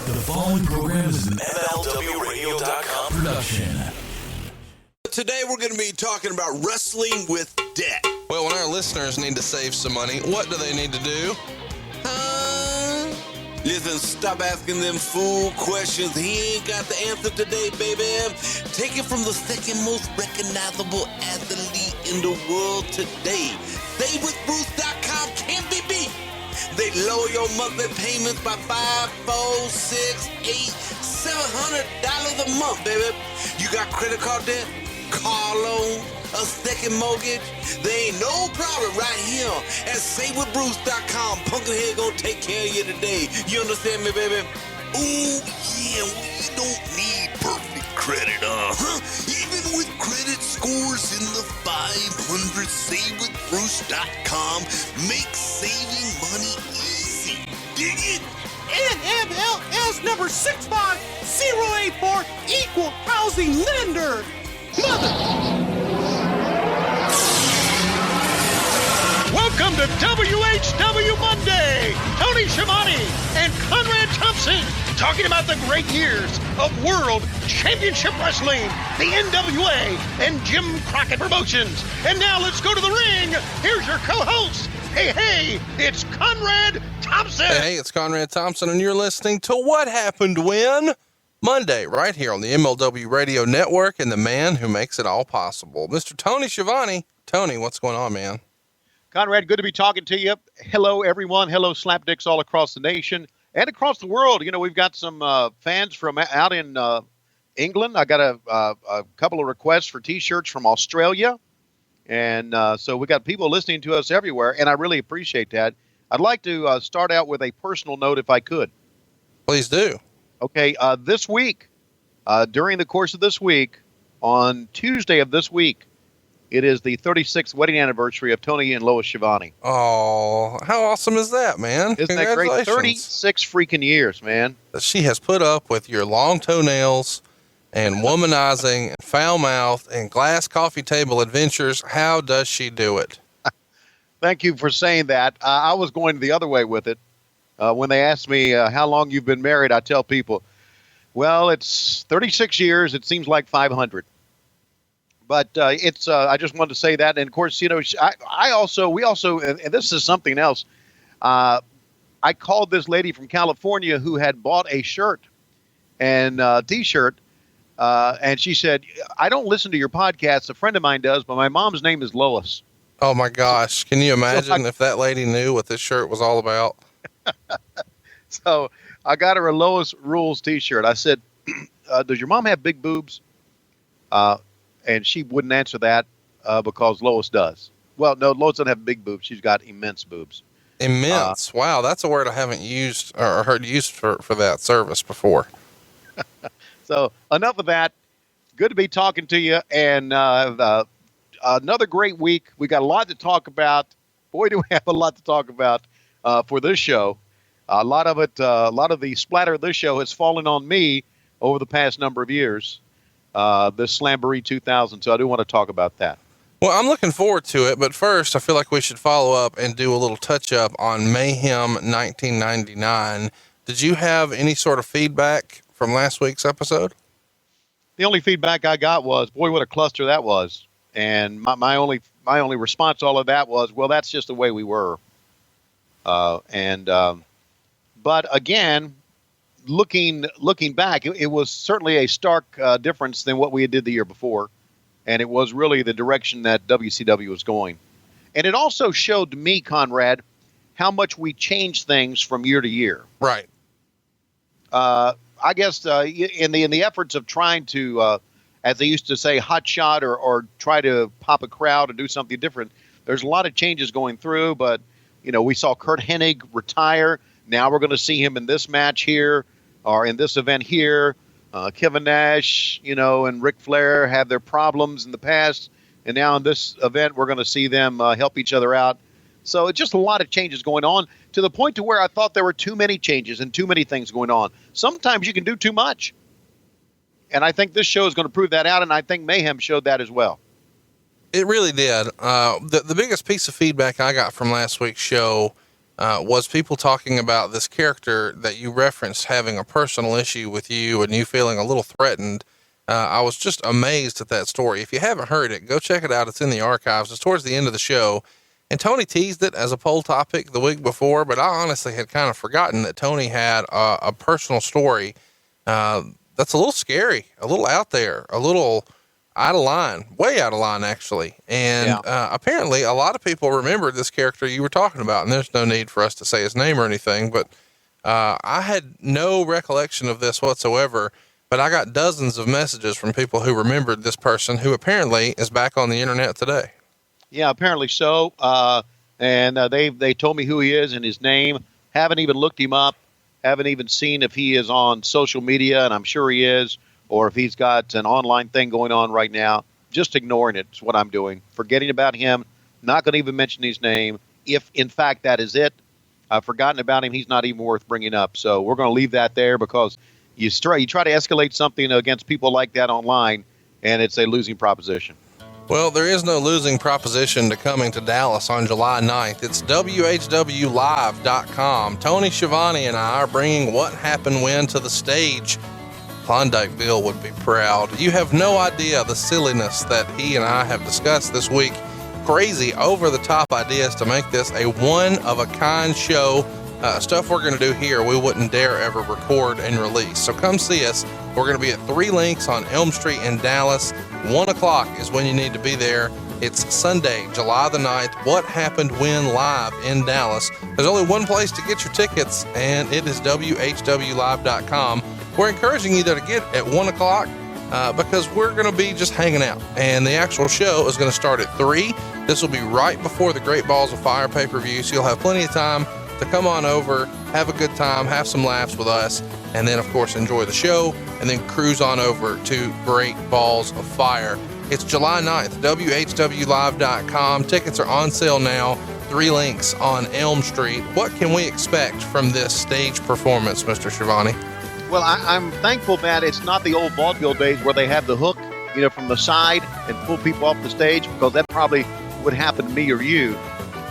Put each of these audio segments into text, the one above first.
The following program is an MLWRadio.com production. Today we're going to be talking about wrestling with debt. Well, when our listeners need to save some money, what do they need to do? Listen, stop asking them fool questions. He ain't got the answer today, baby. Take it from the second most recognizable athlete in the world today. SaveWithBruce.com can't be beat. They lower your monthly payments by $5, $4, $6, $8, $700 a month, baby. You got credit card debt, car loan, a second mortgage? There ain't no problem right here at SaveWithBruce.com. Pumpkinhead gonna take care of you today. You understand me, baby? Ooh, yeah, we don't need perfect credit, Even with credit scores in the 500, SaveWithBruce.com makes saving money easy. Dig it? NMLS number 65084, Equal Housing Lender. Welcome to WHW Monday. Tony Schiavone and Conrad Thompson talking about the great years of World Championship Wrestling, the NWA, and Jim Crockett Promotions. And now let's go to the ring. Here's your co-host. Hey, it's Conrad Thompson. Hey, it's Conrad Thompson, and you're listening to What Happened When Monday, right here on the MLW Radio Network, and the man who makes it all possible, Mr. Tony Schiavone. Tony, what's going on, man? Conrad, good to be talking to you. Hello, everyone. Hello, slapdicks all across the nation and across the world. You know, we've got some fans from out in England. I got a couple of requests for T-shirts from Australia. And so we got people listening to us everywhere, and I really appreciate that. I'd like to start out with a personal note, if I could. Please do. Okay, this week, during the course of this week, on Tuesday of this week, it is the 36th wedding anniversary of Tony and Lois Schiavone. Oh, how awesome is that, man? Isn't that great? 36 freaking years, man. That she has put up with your long toenails and womanizing and foul mouth and glass coffee table adventures. How does she do it? Thank you for saying that. I was going the other way with it. When they ask me how long you've been married, I tell people, well, it's 36 years. It seems like 500. But it's I just wanted to say that. And of course, you know, we also, and this is something else. I called this lady from California who had bought a shirt and T-shirt. And she said, I don't listen to your podcast. A friend of mine does, but my mom's name is Lois. Oh my gosh. Can you imagine if that lady knew what this shirt was all about? So I got her a Lois Rules T-shirt. I said, does your mom have big boobs? And she wouldn't answer that because Lois does. Well, no, Lois doesn't have big boobs. She's got immense boobs. Immense. Wow. That's a word I haven't used or heard used for that service before. So enough of that. Good to be talking to you. And another great week. We got a lot to talk about. Boy, do we have a lot to talk about for this show. A lot of the splatter of this show has fallen on me over the past number of years. This Slamboree 2000. So I do want to talk about that. Well, I'm looking forward to it, but first I feel like we should follow up and do a little touch up on Mayhem 1999. Did you have any sort of feedback from last week's episode? The only feedback I got was, boy, what a cluster that was. And my only response to all of that was, well, that's just the way we were. But again, looking back, it was certainly a stark difference than what we did the year before. And it was really the direction that WCW was going. And it also showed me, Conrad, how much we changed things from year to year. Right. I guess in the efforts of trying to, as they used to say, hot shot or try to pop a crowd or do something different, there's a lot of changes going through. But, you know, we saw Kurt Hennig retire. Now we're going to see him in this match here or in this event here. Kevin Nash, you know, and Ric Flair have their problems in the past. And now in this event, we're going to see them help each other out. So it's just a lot of changes going on to the point to where I thought there were too many changes and too many things going on. Sometimes you can do too much. And I think this show is going to prove that out. And I think Mayhem showed that as well. It really did. The biggest piece of feedback I got from last week's show was people talking about this character that you referenced having a personal issue with you and you feeling a little threatened. I was just amazed at that story. If you haven't heard it, go check it out. It's in the archives. It's towards the end of the show. And Tony teased it as a poll topic the week before, but I honestly had kind of forgotten that Tony had a personal story that's a little scary, a little out there, a little out of line, way out of line, actually. And apparently a lot of people remembered this character you were talking about, and there's no need for us to say his name or anything, but I had no recollection of this whatsoever, but I got dozens of messages from people who remembered this person who apparently is back on the internet today. Yeah, apparently so. And they told me who he is and his name. Haven't even looked him up. Haven't even seen if he is on social media, and I'm sure he is, or if he's got an online thing going on right now. Just ignoring it is what I'm doing. Forgetting about him. Not going to even mention his name. If, in fact, that is it. I've forgotten about him. He's not even worth bringing up. So we're going to leave that there because you try to escalate something against people like that online, and it's a losing proposition. Well, there is no losing proposition to coming to Dallas on July 9th. It's WHWLive.com. Tony Schiavone and I are bringing What Happened When to the stage. Klondike Bill would be proud. You have no idea the silliness that he and I have discussed this week. Crazy, over-the-top ideas to make this a one-of-a-kind show. Stuff we're going to do here we wouldn't dare ever record and release. So come see us. We're going to be at 3 Links on Elm Street in Dallas. 1 o'clock is when you need to be there. It's Sunday, July the 9th. What Happened When live in Dallas. There's only one place to get your tickets, and it is WHWLive.com. We're encouraging you to get at 1 o'clock because we're going to be just hanging out. And the actual show is going to start at 3. This will be right before the Great Balls of Fire pay-per-view, so you'll have plenty of time to come on over, have a good time, have some laughs with us, and then, of course, enjoy the show, and then cruise on over to Great Balls of Fire. It's July 9th, WHWLive.com. Tickets are on sale now. 3 Links on Elm Street. What can we expect from this stage performance, Mr. Schiavone? Well, I'm thankful that it's not the old vaudeville days where they have the hook, from the side and pull people off the stage, because that probably would happen to me or you.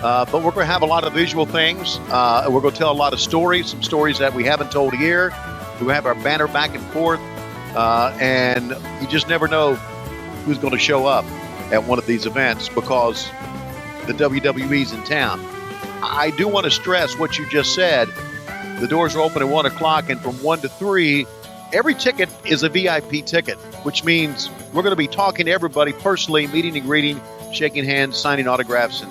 But we're going to have a lot of visual things. We're going to tell a lot of stories, some stories that we haven't told here. We have our banner back and forth. And you just never know who's going to show up at one of these events because the WWE's in town. I do want to stress what you just said. The doors are open at 1 o'clock, and from 1 to 3, every ticket is a VIP ticket, which means we're going to be talking to everybody personally, meeting and greeting, shaking hands, signing autographs,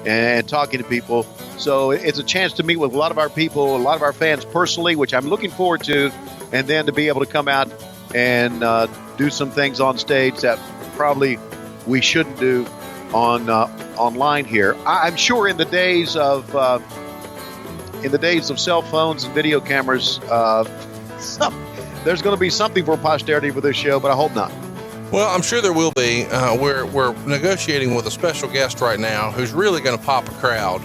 and talking to people. So it's a chance to meet with a lot of our people, a lot of our fans personally, which I'm looking forward to, and then to be able to come out and do some things on stage that probably we shouldn't do on online here. I'm sure in the days of cell phones and video cameras, there's going to be something for posterity with this show, but I hope not. Well, I'm sure there will be. We're negotiating with a special guest right now who's really going to pop a crowd.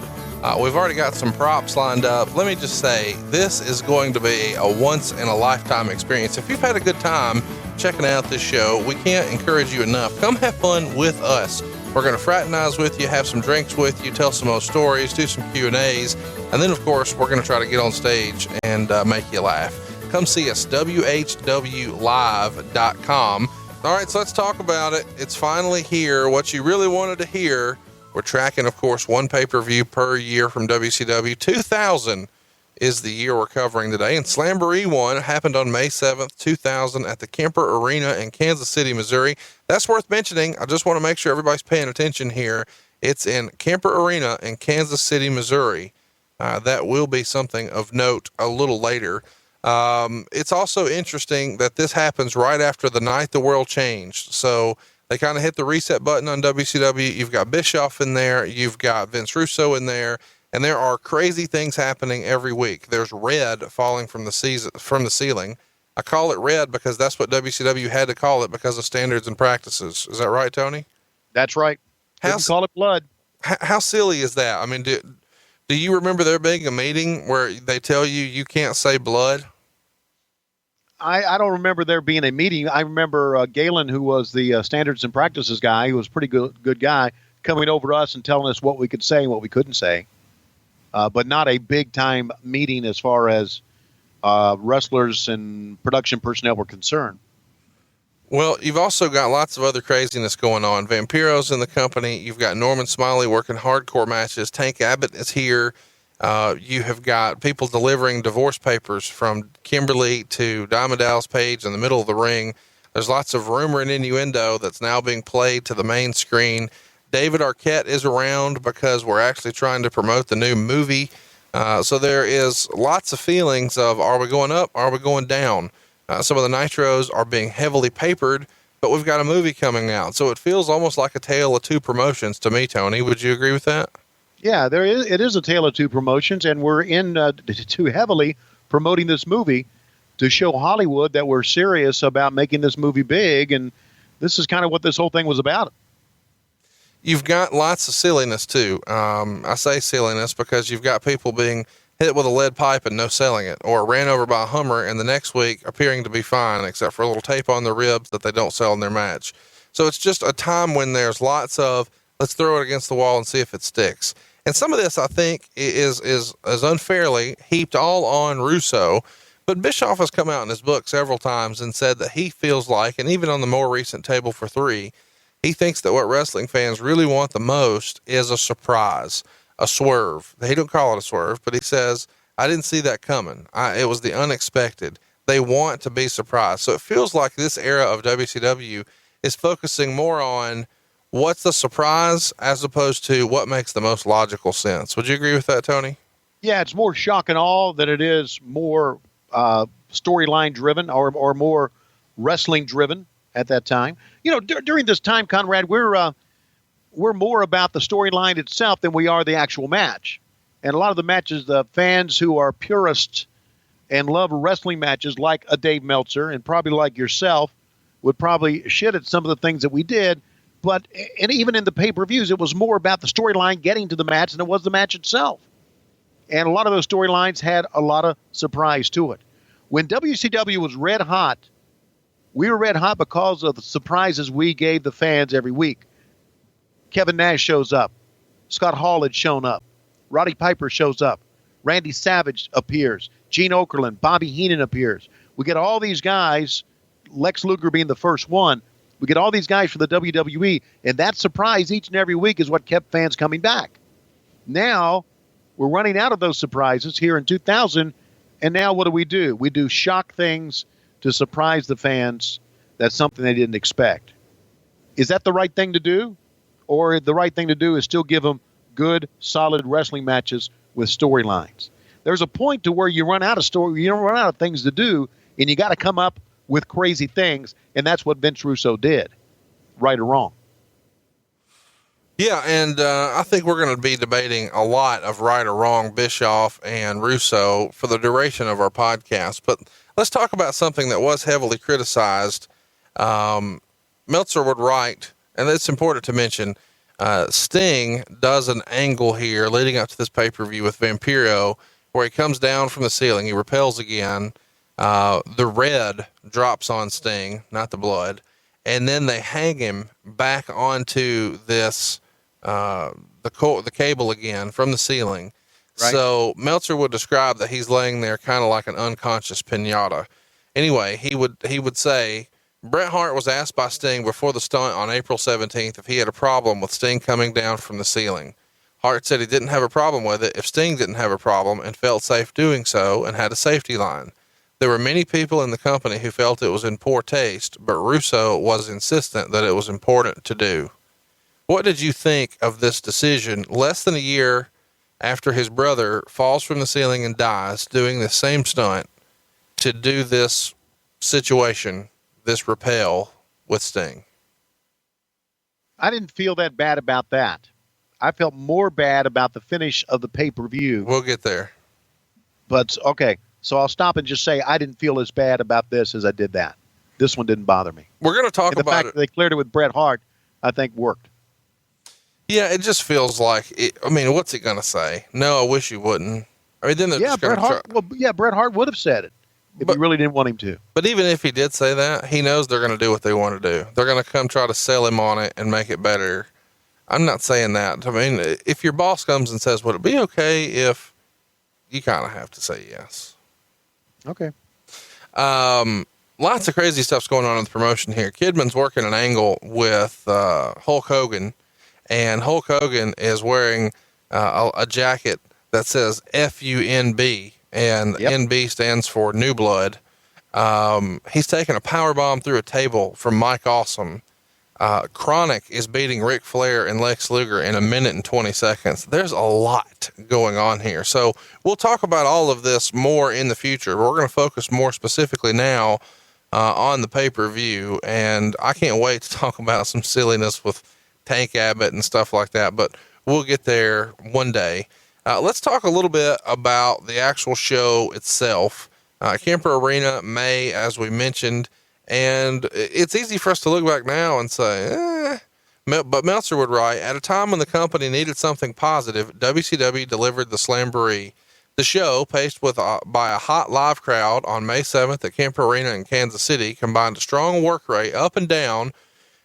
We've already got some props lined up. Let me just say, this is going to be a once-in-a-lifetime experience. If you've had a good time checking out this show, we can't encourage you enough. Come have fun with us. We're going to fraternize with you, have some drinks with you, tell some old stories, do some Q&As, and then, of course, we're going to try to get on stage and make you laugh. Come see us, WHWLive.com. All right, so let's talk about it. It's finally here. What you really wanted to hear. We're tracking, of course, one pay-per-view per year from WCW. 2000 is the year we're covering today. And Slamboree 1 happened on May 7th, 2000 at the Kemper Arena in Kansas City, Missouri. That's worth mentioning. I just want to make sure everybody's paying attention here. It's in Kemper Arena in Kansas City, Missouri. That will be something of note a little later. It's also interesting that this happens right after the night the world changed. So they kind of hit the reset button on WCW. You've got Bischoff in there. You've got Vince Russo in there, and there are crazy things happening every week. There's red falling from the ceiling. I call it red because that's what WCW had to call it because of standards and practices. Is that right, Tony? That's right. Didn't call it blood. How silly is that? I mean, do you remember there being a meeting where they tell you can't say blood? I don't remember there being a meeting. I remember Galen, who was the standards and practices guy, who was a pretty good guy, coming over to us and telling us what we could say and what we couldn't say. but not a big time meeting as far as wrestlers and production personnel were concerned. Well, you've also got lots of other craziness going on. Vampiro's in the company. You've got Norman Smiley working hardcore matches. Tank Abbott is here. You have got people delivering divorce papers from Kimberly to Diamond Dallas Page in the middle of the ring. There's lots of rumor and innuendo that's now being played to the main screen. David Arquette is around because we're actually trying to promote the new movie. So there is lots of feelings of, are we going up? Are we going down? Some of the nitros are being heavily papered, but we've got a movie coming out. So it feels almost like a tale of two promotions to me, Tony. Would you agree with that? Yeah, it is a tale of two promotions, and we're in too heavily promoting this movie to show Hollywood that we're serious about making this movie big. And this is kind of what this whole thing was about. You've got lots of silliness too. I say silliness because you've got people being hit with a lead pipe and no selling it, or ran over by a Hummer and the next week appearing to be fine, except for a little tape on their ribs that they don't sell in their match. So it's just a time when there's lots of, let's throw it against the wall and see if it sticks. And some of this, I think, is unfairly heaped all on Russo, but Bischoff has come out in his book several times and said that he feels like, and even on the more recent Table for Three, he thinks that what wrestling fans really want the most is a surprise, a swerve. He don't call it a swerve, but he says, I didn't see that coming. It was the unexpected. They want to be surprised. So it feels like this era of WCW is focusing more on what's the surprise as opposed to what makes the most logical sense. Would you agree with that, Tony? Yeah, it's more shock and awe than it is more storyline driven or more wrestling driven at that time. You know, during this time, Conrad, we're more about the storyline itself than we are the actual match. And a lot of the matches, the fans who are purists and love wrestling matches like a Dave Meltzer and probably like yourself would probably shit at some of the things that we did. But, and even in the pay-per-views, it was more about the storyline getting to the match than it was the match itself. And a lot of those storylines had a lot of surprise to it. When WCW was red hot, we were red hot because of the surprises we gave the fans every week. Kevin Nash shows up. Scott Hall had shown up. Roddy Piper shows up. Randy Savage appears. Gene Okerlund, Bobby Heenan appears. We get all these guys, Lex Luger being the first one. We get all these guys for the WWE, and that surprise each and every week is what kept fans coming back. Now, we're running out of those surprises here in 2000, and now what do? We do shock things to surprise the fans. That's something they didn't expect. Is that the right thing to do? Or the right thing to do is still give them good, solid wrestling matches with storylines? There's a point to where you run out of things to do, and you got to come up with crazy things, and that's what Vince Russo did, right or wrong. Yeah, and I think we're going to be debating a lot of right or wrong Bischoff and Russo for the duration of our podcast. But let's talk about something that was heavily criticized. Meltzer would write, and it's important to mention, Sting does an angle here leading up to this pay-per-view with Vampiro where he comes down from the ceiling. He repels again. The red drops on Sting, not the blood. And then they hang him back onto this, the cable again from the ceiling. Right. So Meltzer would describe that he's laying there kind of like an unconscious pinata. Anyway, he would say, Bret Hart was asked by Sting before the stunt on April 17th if he had a problem with Sting coming down from the ceiling. Hart said he didn't have a problem with it if Sting didn't have a problem and felt safe doing so and had a safety line. There were many people in the company who felt it was in poor taste, but Russo was insistent that it was important to do. What did you think of this decision less than a year after his brother falls from the ceiling and dies doing the same stunt to do this situation, this rappel with Sting? I didn't feel that bad about that. I felt more bad about the finish of the pay-per-view. We'll get there. But, okay, so I'll stop and just say I didn't feel as bad about this as I did that. This one didn't bother me. We're going to talk about the fact it. They cleared it with Bret Hart, I think, worked. Yeah, it just feels like it. I mean, what's it going to say? No, I wish you wouldn't. I mean, then they're just going to try. Well, yeah, Bret Hart would have said it if he really didn't want him to. But even if he did say that, he knows they're going to do what they want to do. They're going to come try to sell him on it and make it better. I'm not saying that. I mean, if your boss comes and says, would it be okay if, you kind of have to say yes. Okay. Lots of crazy stuff's going on in the promotion here. Kidman's working an angle with Hulk Hogan, and Hulk Hogan is wearing a jacket that says FUNB, and NB stands for New Blood. He's taking a power bomb through a table from Mike Awesome. Chronic is beating Ric Flair and Lex Luger in 1 minute and 20 seconds. There's a lot going on here. So we'll talk about all of this more in the future. We're going to focus more specifically now on the pay-per-view, and I can't wait to talk about some silliness with Tank Abbott and stuff like that, but we'll get there one day. Let's talk a little bit about the actual show itself. Kemper Arena, May, as we mentioned, and it's easy for us to look back now and say, but Meltzer would write, at a time when the company needed something positive, WCW delivered the Slamboree. The show, paced by a hot live crowd on May 7th at Kemper Arena in Kansas City, combined a strong work rate up and down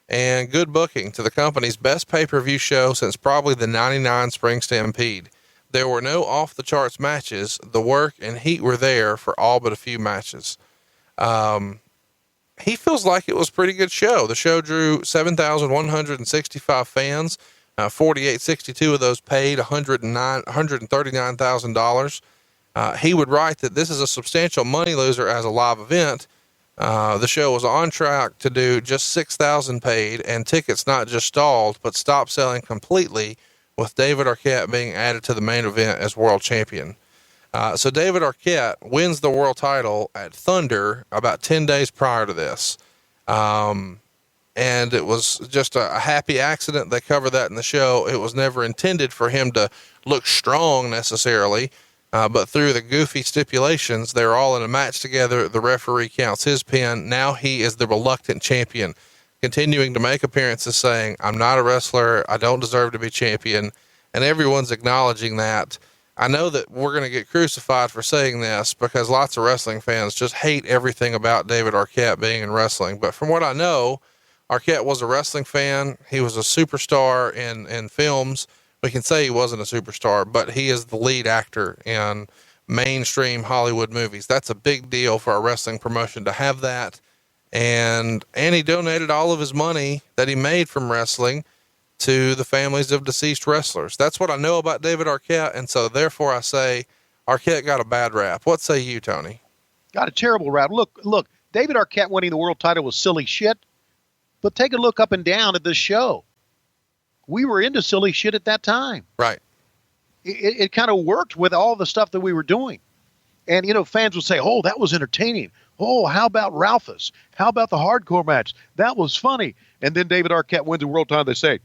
and good booking to the company's best pay-per-view show since probably the 99 Spring Stampede. There were no off-the-charts matches. The work and heat were there for all but a few matches. He feels like it was a pretty good show. The show drew 7,165 fans. 4862 of those paid $139,000. He would write that this is a substantial money loser as a live event. The show was on track to do just 6,000 paid, and tickets not just stalled, but stopped selling completely, with David Arquette being added to the main event as world champion. So David Arquette wins the world title at Thunder about 10 days prior to this. And it was just a happy accident. They cover that in the show. It was never intended for him to look strong necessarily. But through the goofy stipulations, they're all in a match together. The referee counts his pin. Now he is the reluctant champion, continuing to make appearances saying, I'm not a wrestler. I don't deserve to be champion. And everyone's acknowledging that. I know that we're going to get crucified for saying this because lots of wrestling fans just hate everything about David Arquette being in wrestling. But from what I know, Arquette was a wrestling fan. He was a superstar in films. We can say he wasn't a superstar, but he is the lead actor in mainstream Hollywood movies. That's a big deal for a wrestling promotion to have that. And he donated all of his money that he made from wrestling to the families of deceased wrestlers. That's what I know about David Arquette. And so therefore I say Arquette got a bad rap. What say you, Tony? Got a terrible rap. Look, David Arquette winning the world title was silly shit, but take a look up and down at this show. We were into silly shit at that time. Right. It kind of worked with all the stuff that we were doing. And, fans would say, oh, that was entertaining. Oh, how about Ralphus? How about the hardcore match? That was funny. And then David Arquette wins the world title. They say,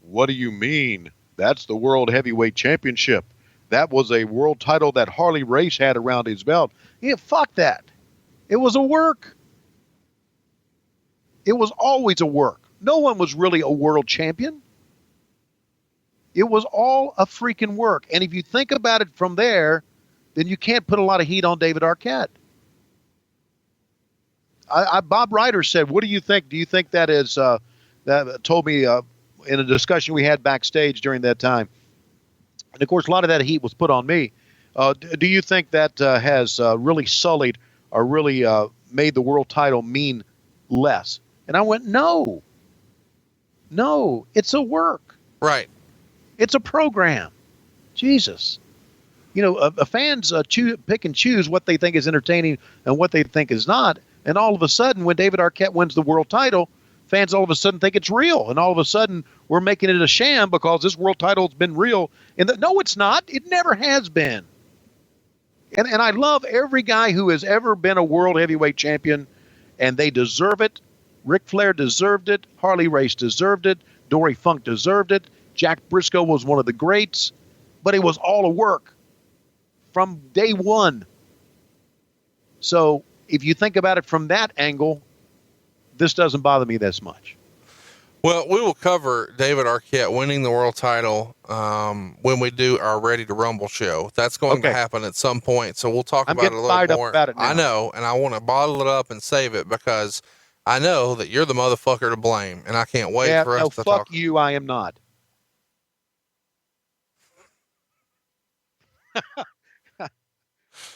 what do you mean? That's the World Heavyweight Championship. That was a world title that Harley Race had around his belt. Yeah, fuck that. It was a work. It was always a work. No one was really a world champion. It was all a freaking work. And if you think about it from there, then you can't put a lot of heat on David Arquette. Bob Ryder said, what do you think? Do you think that is, that told me in a discussion we had backstage during that time. And of course, a lot of that heat was put on me. Do you think that has really sullied or really made the world title mean less? And I went, no, it's a work. Right. It's a program. Jesus. Fans pick and choose what they think is entertaining and what they think is not. And all of a sudden, when David Arquette wins the world title, fans all of a sudden think it's real. And all of a sudden, we're making it a sham because this world title has been real. No, it's not. It never has been. And I love every guy who has ever been a world heavyweight champion, and they deserve it. Ric Flair deserved it. Harley Race deserved it. Dory Funk deserved it. Jack Briscoe was one of the greats. But it was all a work from day one. So if you think about it from that angle, this doesn't bother me this much. Well, we will cover David Arquette winning the world title when we do our Ready to Rumble show. That's going to happen at some point, so we'll talk about it a little more. About it now. I know, and I want to bottle it up and save it because I know that you're the motherfucker to blame, and I can't wait for us to talk. Fuck you, I am not.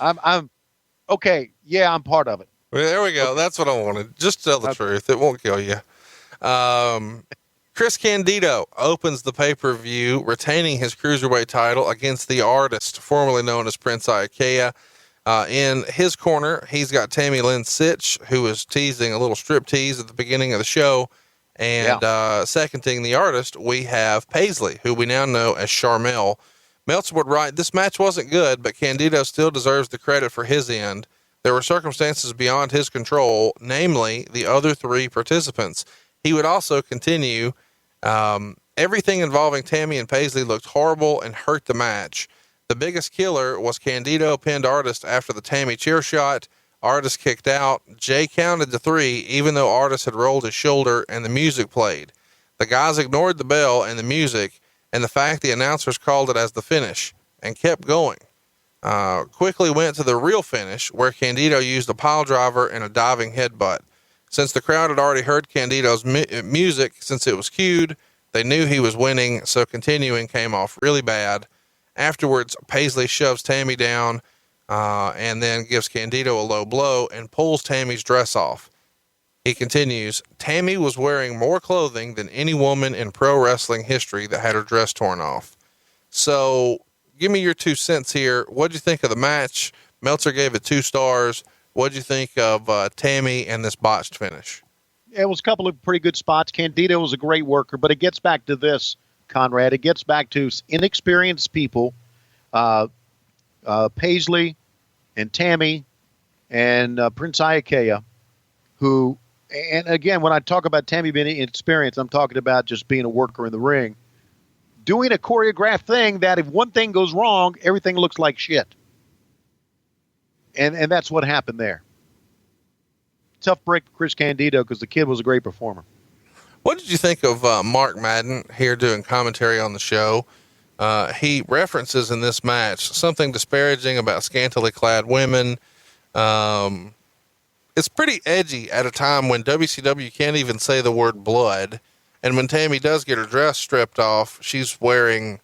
I'm okay. Yeah, I'm part of it. Well, there we go. Okay. That's what I wanted. Just tell the truth. It won't kill you. Chris Candido opens the pay-per-view, retaining his cruiserweight title against the Artist, formerly known as Prince Iaukea. In his corner, he's got Tammy Lynn Sitch, who was teasing a little strip tease at the beginning of the show. And seconding the Artist, we have Paisley, who we now know as Charmel. Meltzer would write, this match wasn't good, but Candido still deserves the credit for his end. There were circumstances beyond his control, namely the other three participants. He would also continue, everything involving Tammy and Paisley looked horrible and hurt the match. The biggest killer was Candido pinned Artist after the Tammy chair shot. Artist kicked out. Jay counted to 3, even though Artist had rolled his shoulder and the music played. The guys ignored the bell and the music and the fact the announcers called it as the finish and kept going. Quickly went to the real finish where Candido used a pile driver and a diving headbutt. Since the crowd had already heard Candido's music since it was cued, they knew he was winning, so continuing came off really bad. Afterwards, Paisley shoves Tammy down, and then gives Candido a low blow and pulls Tammy's dress off. He continues, Tammy was wearing more clothing than any woman in pro wrestling history that had her dress torn off. So give me your 2 cents here. What'd you think of the match? Meltzer gave it 2 stars. What'd you think of Tammy and this botched finish? It was a couple of pretty good spots. Candido was a great worker, but it gets back to this, Conrad. It gets back to inexperienced people, Paisley and Tammy and Prince Iaukea, who, and again, when I talk about Tammy being inexperienced, I'm talking about just being a worker in the ring, doing a choreographed thing that if one thing goes wrong, everything looks like shit. And that's what happened there. Tough break for Chris Candido because the kid was a great performer. What did you think of Mark Madden here doing commentary on the show? He references in this match something disparaging about scantily clad women. It's pretty edgy at a time when WCW can't even say the word blood. And when Tammy does get her dress stripped off, she's wearing,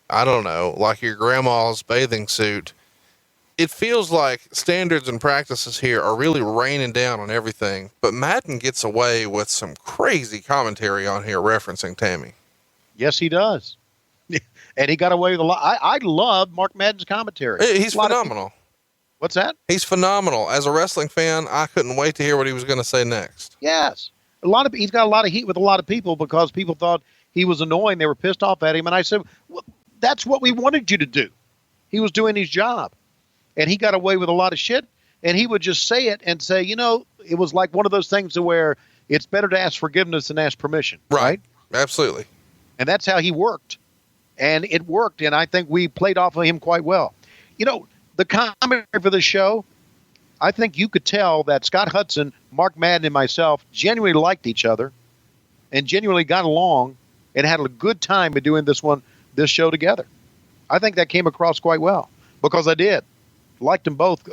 I don't know, like your grandma's bathing suit. It feels like standards and practices here are really raining down on everything, but Madden gets away with some crazy commentary on here referencing Tammy. Yes, he does. And he got away with a lot. I love Mark Madden's commentary. He's phenomenal. What's that? He's phenomenal. As a wrestling fan, I couldn't wait to hear what he was going to say next. Yes. He's got a lot of heat with a lot of people because people thought he was annoying. They were pissed off at him. And I said, well, that's what we wanted you to do. He was doing his job. And he got away with a lot of shit, and he would just say it and say, it was like one of those things where it's better to ask forgiveness than ask permission. Right. Absolutely. And that's how he worked. And it worked, and I think we played off of him quite well. The commentary for the show, I think you could tell that Scott Hudson, Mark Madden, and myself genuinely liked each other and genuinely got along and had a good time in doing this show together. I think that came across quite well because I did. Liked them both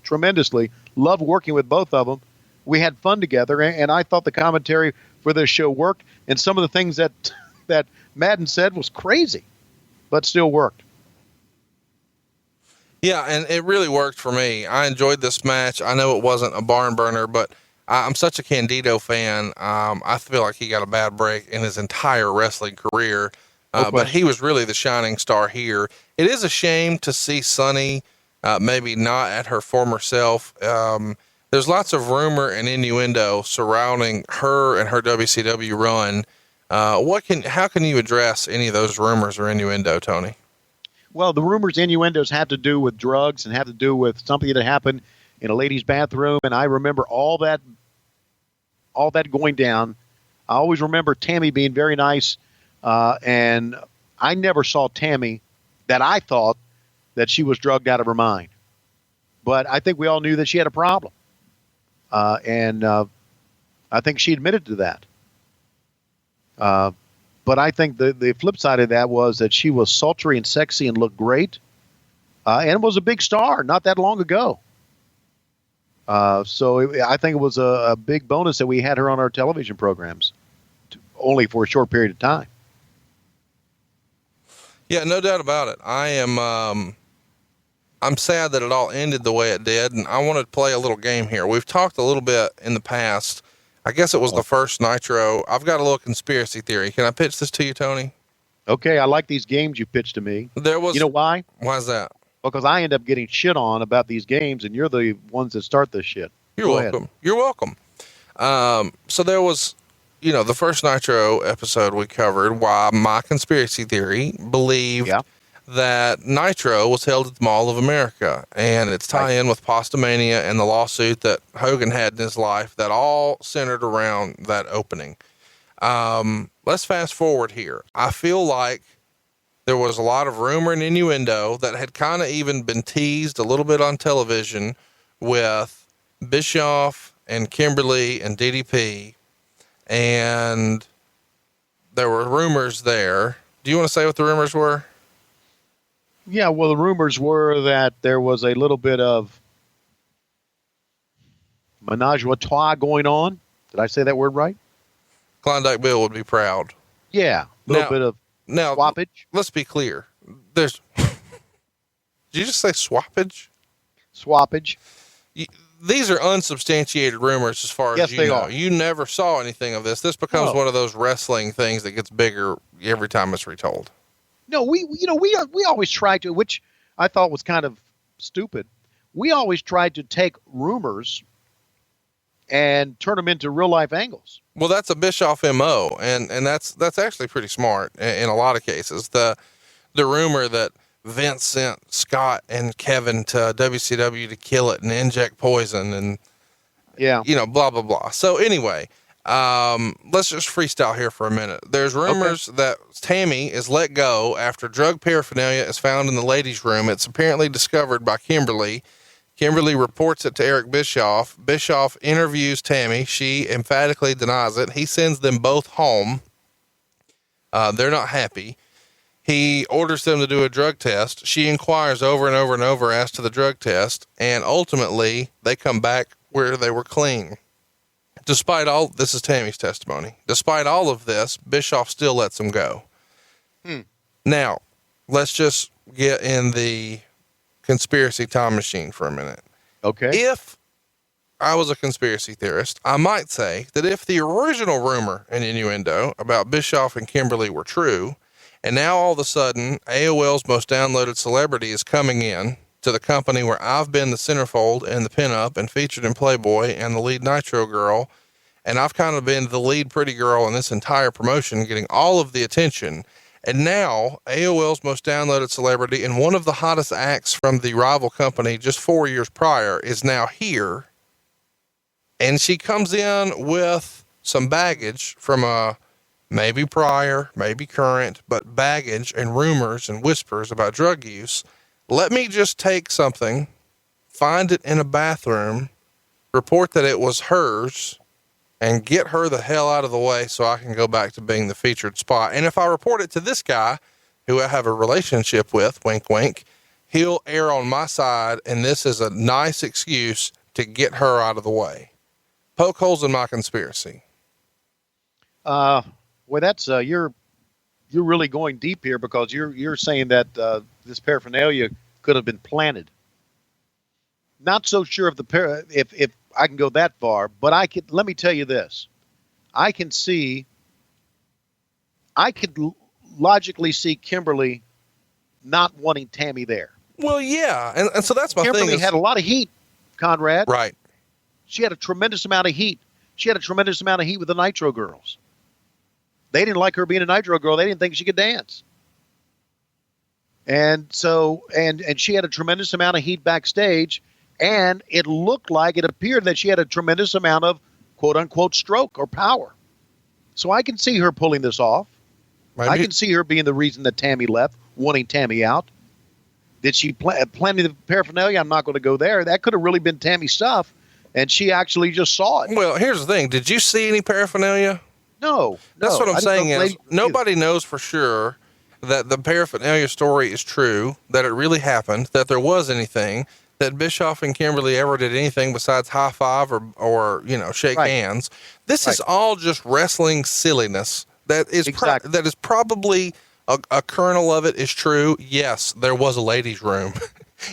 tremendously. Loved working with both of them. We had fun together, and I thought the commentary for this show worked. And some of the things that Madden said was crazy, but still worked. Yeah, and it really worked for me. I enjoyed this match. I know it wasn't a barn burner, but I'm such a Candido fan. I feel like he got a bad break in his entire wrestling career, but he was really the shining star here. It is a shame to see Sunny maybe not at her former self. There's lots of rumor and innuendo surrounding her and her WCW run. How can you address any of those rumors or innuendo, Tony? Well, the rumors, innuendos have to do with drugs and have to do with something that happened in a lady's bathroom. And I remember all that going down. I always remember Tammy being very nice. And I never saw Tammy that I thought that she was drugged out of her mind. But I think we all knew that she had a problem. And I think she admitted to that. But I think the flip side of that was that she was sultry and sexy and looked great. And was a big star not that long ago. So I think it was a big bonus that we had her on our television programs, only for a short period of time. Yeah, no doubt about it. I am I'm sad that it all ended the way it did, and I wanted to play a little game here. We've talked a little bit in the past. I guess it was the first Nitro. I've got a little conspiracy theory. Can I pitch this to you, Tony? Okay, I like these games you pitched to me. You know why? Why is that? Because I end up getting shit on about these games, and you're the ones that start this shit. You're welcome. You're welcome. So there was, the first Nitro episode we covered why my conspiracy theory believed that Nitro was held at the Mall of America, and its tie-in with Pastamania and the lawsuit that Hogan had in his life that all centered around that opening. Let's fast forward here. I feel like there was a lot of rumor and innuendo that had kind of even been teased a little bit on television with Bischoff and Kimberly and DDP, and there were rumors there. Do you want to say what the rumors were? Yeah, well, the rumors were that there was a little bit of menage a trois going on. Did I say that word right? Klondike Bill would be proud. Yeah, a little bit of swappage. Let's be clear. Did you just say swappage? Swappage. These are unsubstantiated rumors as far as they are. You never saw anything of this. This becomes one of those wrestling things that gets bigger every time it's retold. No, we always tried to, which I thought was kind of stupid. We always tried to take rumors and turn them into real life angles. Well, that's a Bischoff MO, and that's actually pretty smart in a lot of cases. The rumor that Vince sent Scott and Kevin to WCW to kill it and inject poison and blah, blah, blah. So anyway, let's just freestyle here for a minute. There's rumors that Tammy is let go after drug paraphernalia is found in the ladies' room. It's apparently discovered by Kimberly. Kimberly reports it to Eric Bischoff. Bischoff interviews Tammy. She emphatically denies it. He sends them both home. They're not happy. He orders them to do a drug test. She inquires over and over and over as to the drug test, and ultimately they come back where they were clean. Despite all, this is Tammy's testimony. Despite all of this, Bischoff still lets them go. Now, let's just get in the conspiracy time machine for a minute. Okay. If I was a conspiracy theorist, I might say that if the original rumor and innuendo about Bischoff and Kimberly were true, and now all of a sudden AOL's most downloaded celebrity is coming in to the company where I've been the centerfold and the pinup and featured in Playboy and the lead Nitro girl, and I've kind of been the lead pretty girl in this entire promotion, getting all of the attention. And now AOL's most downloaded celebrity and one of the hottest acts from the rival company just 4 years prior is now here. And she comes in with some baggage from a maybe prior, maybe current, but baggage and rumors and whispers about drug use. Let me just take something, find it in a bathroom, report that it was hers, and get her the hell out of the way so I can go back to being the featured spot. And if I report it to this guy who I have a relationship with, wink, wink, he'll err on my side. And this is a nice excuse to get her out of the way. Poke holes in my conspiracy. Well, that's, you're really going deep here because you're saying that, this paraphernalia could have been planted. Not so sure if I can go that far, but let me tell you this. I could logically see Kimberly not wanting Tammy there. Well, yeah. And so that's my thing. Kimberly had a lot of heat, Conrad. Right. She had a tremendous amount of heat. She had a tremendous amount of heat with the Nitro girls. They didn't like her being a Nitro girl. They didn't think she could dance. And so, and she had a tremendous amount of heat backstage. And it appeared that she had a tremendous amount of quote unquote stroke or power. So I can see her pulling this off. I can see her being the reason that Tammy left, wanting Tammy out. Did she plan the paraphernalia? I'm not going to go there. That could have really been Tammy's stuff. And she actually just saw it. Well, here's the thing. Did you see any paraphernalia? No. That's what I'm saying is nobody knows for sure that the paraphernalia story is true, that it really happened, that there was anything, that Bischoff and Kimberly ever did anything besides high five or shake hands. This is all just wrestling silliness. That is exactly. That is probably a kernel of it is true. Yes, there was a ladies' room.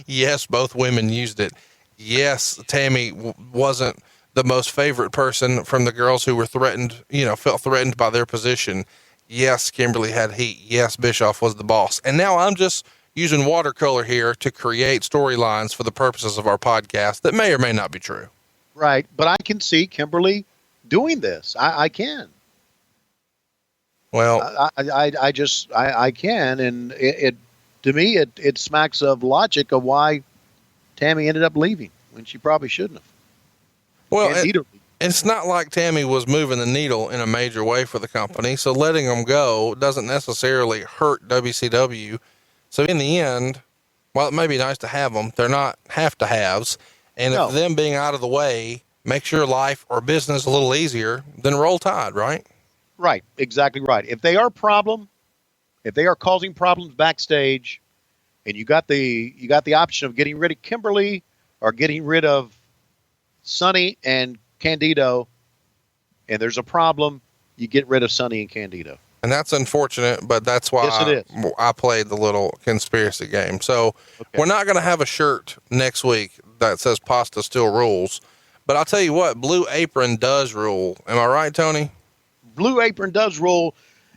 Yes, both women used it. Yes, Tammy wasn't the most favorite person from the girls who were threatened, felt threatened by their position. Yes, Kimberly had heat. Yes, Bischoff was the boss. And now I'm just using watercolor here to create storylines for the purposes of our podcast that may or may not be true. Right. But I can see Kimberly doing this. I can. Well, I can. And it to me, it smacks of logic of why Tammy ended up leaving when she probably shouldn't have. Well, it's not like Tammy was moving the needle in a major way for the company. So letting them go doesn't necessarily hurt WCW. So in the end, while it may be nice to have them, they're not have to haves. And if them being out of the way makes your life or business a little easier, then roll tide, right? Right. Exactly right. If they are causing problems backstage, and you got the option of getting rid of Kimberly or getting rid of Sonny and Candido, and there's a problem, you get rid of Sonny and Candido. And that's unfortunate, but that's why I played the little conspiracy game. So we're not going to have a shirt next week that says pasta still rules, but I'll tell you what, Blue Apron does rule. Am I right, Tony? Blue Apron does rule,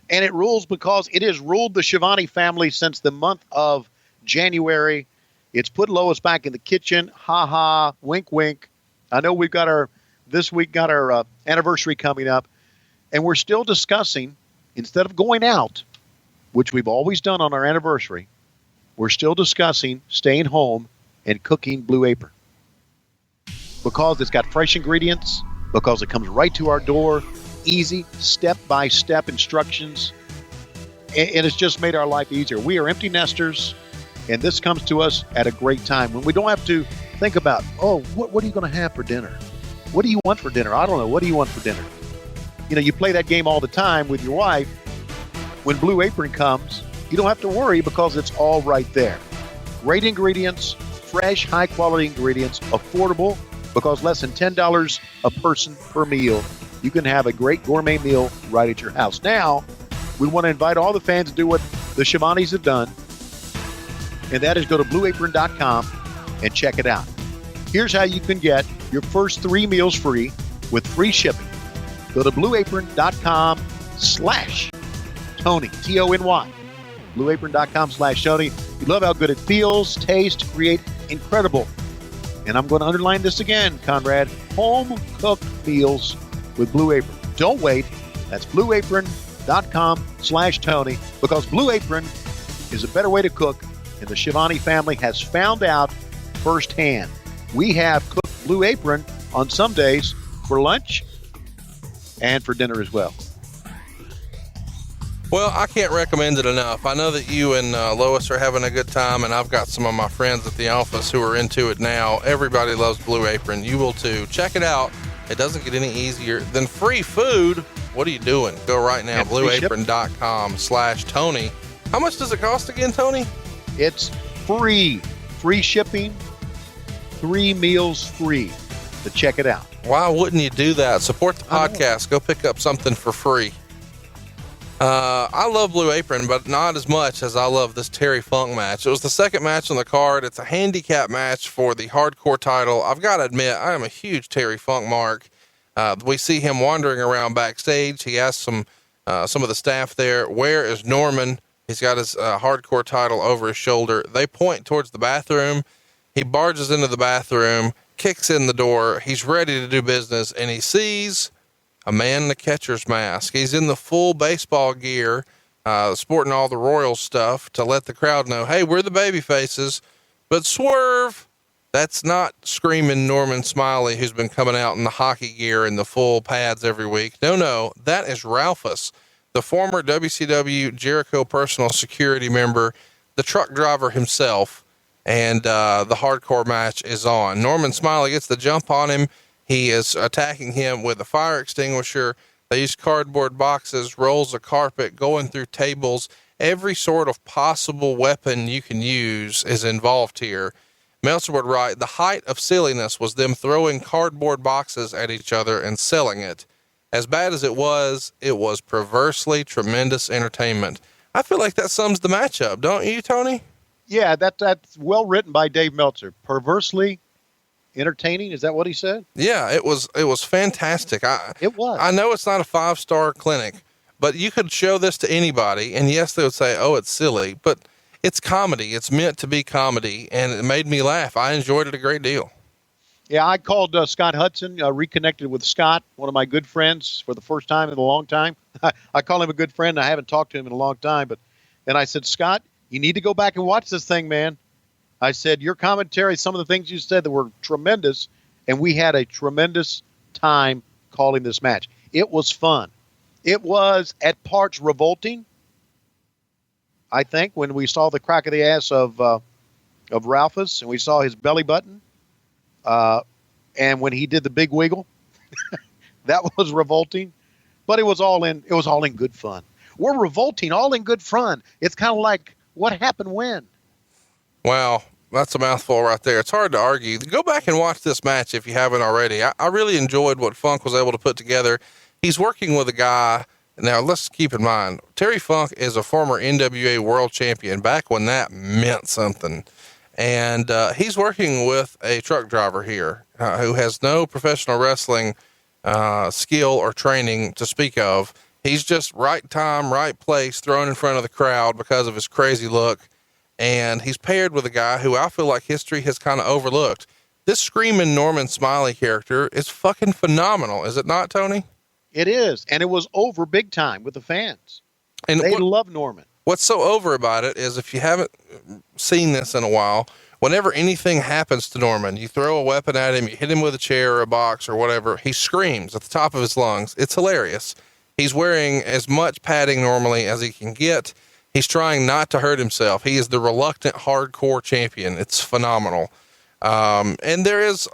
and it rules because it has ruled the Schiavone family since the month of January. It's put Lois back in the kitchen. Ha ha, wink, wink. I know we've got this week got our anniversary coming up, and we're still discussing, instead of going out, which we've always done on our anniversary, we're still discussing staying home and cooking Blue Apron. Because it's got fresh ingredients, because it comes right to our door, easy, step-by-step instructions, and it's just made our life easier. We are empty nesters, and this comes to us at a great time when we don't have to think about, what are you going to have for dinner? What do you want for dinner? I don't know. What do you want for dinner? You play that game all the time with your wife. When Blue Apron comes, you don't have to worry because it's all right there. Great ingredients, fresh, high-quality ingredients, affordable, because less than $10 a person per meal. You can have a great gourmet meal right at your house. Now, we want to invite all the fans to do what the Schiavones have done, and that is go to blueapron.com and check it out. Here's how you can get your first 3 meals free with free shipping. Go to blueapron.com/Tony, Tony. Blueapron.com/Tony. You love how good it feels, tastes, create incredible. And I'm going to underline this again, Conrad. Home-cooked meals with Blue Apron. Don't wait. That's blueapron.com/Tony, because Blue Apron is a better way to cook, and the Schiavone family has found out firsthand. We have cooked Blue Apron on some days for lunch and for dinner as well. Well, I can't recommend it enough. I know that you and Lois are having a good time, and I've got some of my friends at the office who are into it now. Everybody loves Blue Apron. You will too. Check it out. It doesn't get any easier than free food. What are you doing? Go right now, blueapron.com/Tony. How much does it cost again, Tony? It's free. Free shipping, 3 meals free. So check it out. Why wouldn't you do that? Support the podcast. Go pick up something for free. I love Blue Apron, but not as much as I love this Terry Funk match. It was the second match on the card. It's a handicap match for the hardcore title. I've got to admit, I am a huge Terry Funk mark. We see him wandering around backstage. He asks some of the staff there, where is Norman? He's got his hardcore title over his shoulder. They point towards the bathroom. He barges into the bathroom, kicks in the door. He's ready to do business, and he sees a man in a catcher's mask. He's in the full baseball gear, sporting all the Royal stuff to let the crowd know, hey, we're the baby faces. But Swerve, that's not screaming Norman Smiley, who's been coming out in the hockey gear and the full pads every week. No, that is Ralphus, the former WCW Jericho personal security member, the truck driver himself, and the hardcore match is on. Norman Smiley gets the jump on him. He is attacking him with a fire extinguisher. They use cardboard boxes, rolls of carpet, going through tables. Every sort of possible weapon you can use is involved here. Meltzer would write, the height of silliness was them throwing cardboard boxes at each other and selling it. As bad as it was perversely tremendous entertainment. I feel like that sums the matchup, don't you, Tony? Yeah, that's well written by Dave Meltzer. Perversely entertaining. Is that what he said? Yeah, it was fantastic. It was. I know it's not a 5-star clinic, but you could show this to anybody and yes, they would say, oh, it's silly, but it's comedy. It's meant to be comedy and it made me laugh. I enjoyed it a great deal. Yeah, I called Scott Hudson, reconnected with Scott, one of my good friends for the first time in a long time. I call him a good friend. I haven't talked to him in a long time, but then I said, Scott, you need to go back and watch this thing, man. I said, your commentary, some of the things you said that were tremendous, and we had a tremendous time calling this match. It was fun. It was at parts revolting, I think, when we saw the crack of the ass of Ralphus and we saw his belly button. And when he did the big wiggle, that was revolting, but it was all in good fun. We're revolting, all in good fun. It's kind of like what happened when. Wow. That's a mouthful right there. It's hard to argue. Go back and watch this match if you haven't already. I really enjoyed what Funk was able to put together. He's working with a guy. Now let's keep in mind, Terry Funk is a former NWA world champion back when that meant something. And he's working with a truck driver here who has no professional wrestling skill or training to speak of. He's just right time, right place, thrown in front of the crowd because of his crazy look. And he's paired with a guy who I feel like history has kind of overlooked. This screaming Norman Smiley character is fucking phenomenal. Is it not, Tony? It is. And it was over big time with the fans. And they love Norman. What's so over about it is if you haven't seen this in a while, whenever anything happens to Norman, you throw a weapon at him, you hit him with a chair or a box or whatever, he screams at the top of his lungs. It's hilarious. He's wearing as much padding normally as he can get. He's trying not to hurt himself. He is the reluctant hardcore champion. It's phenomenal. And there is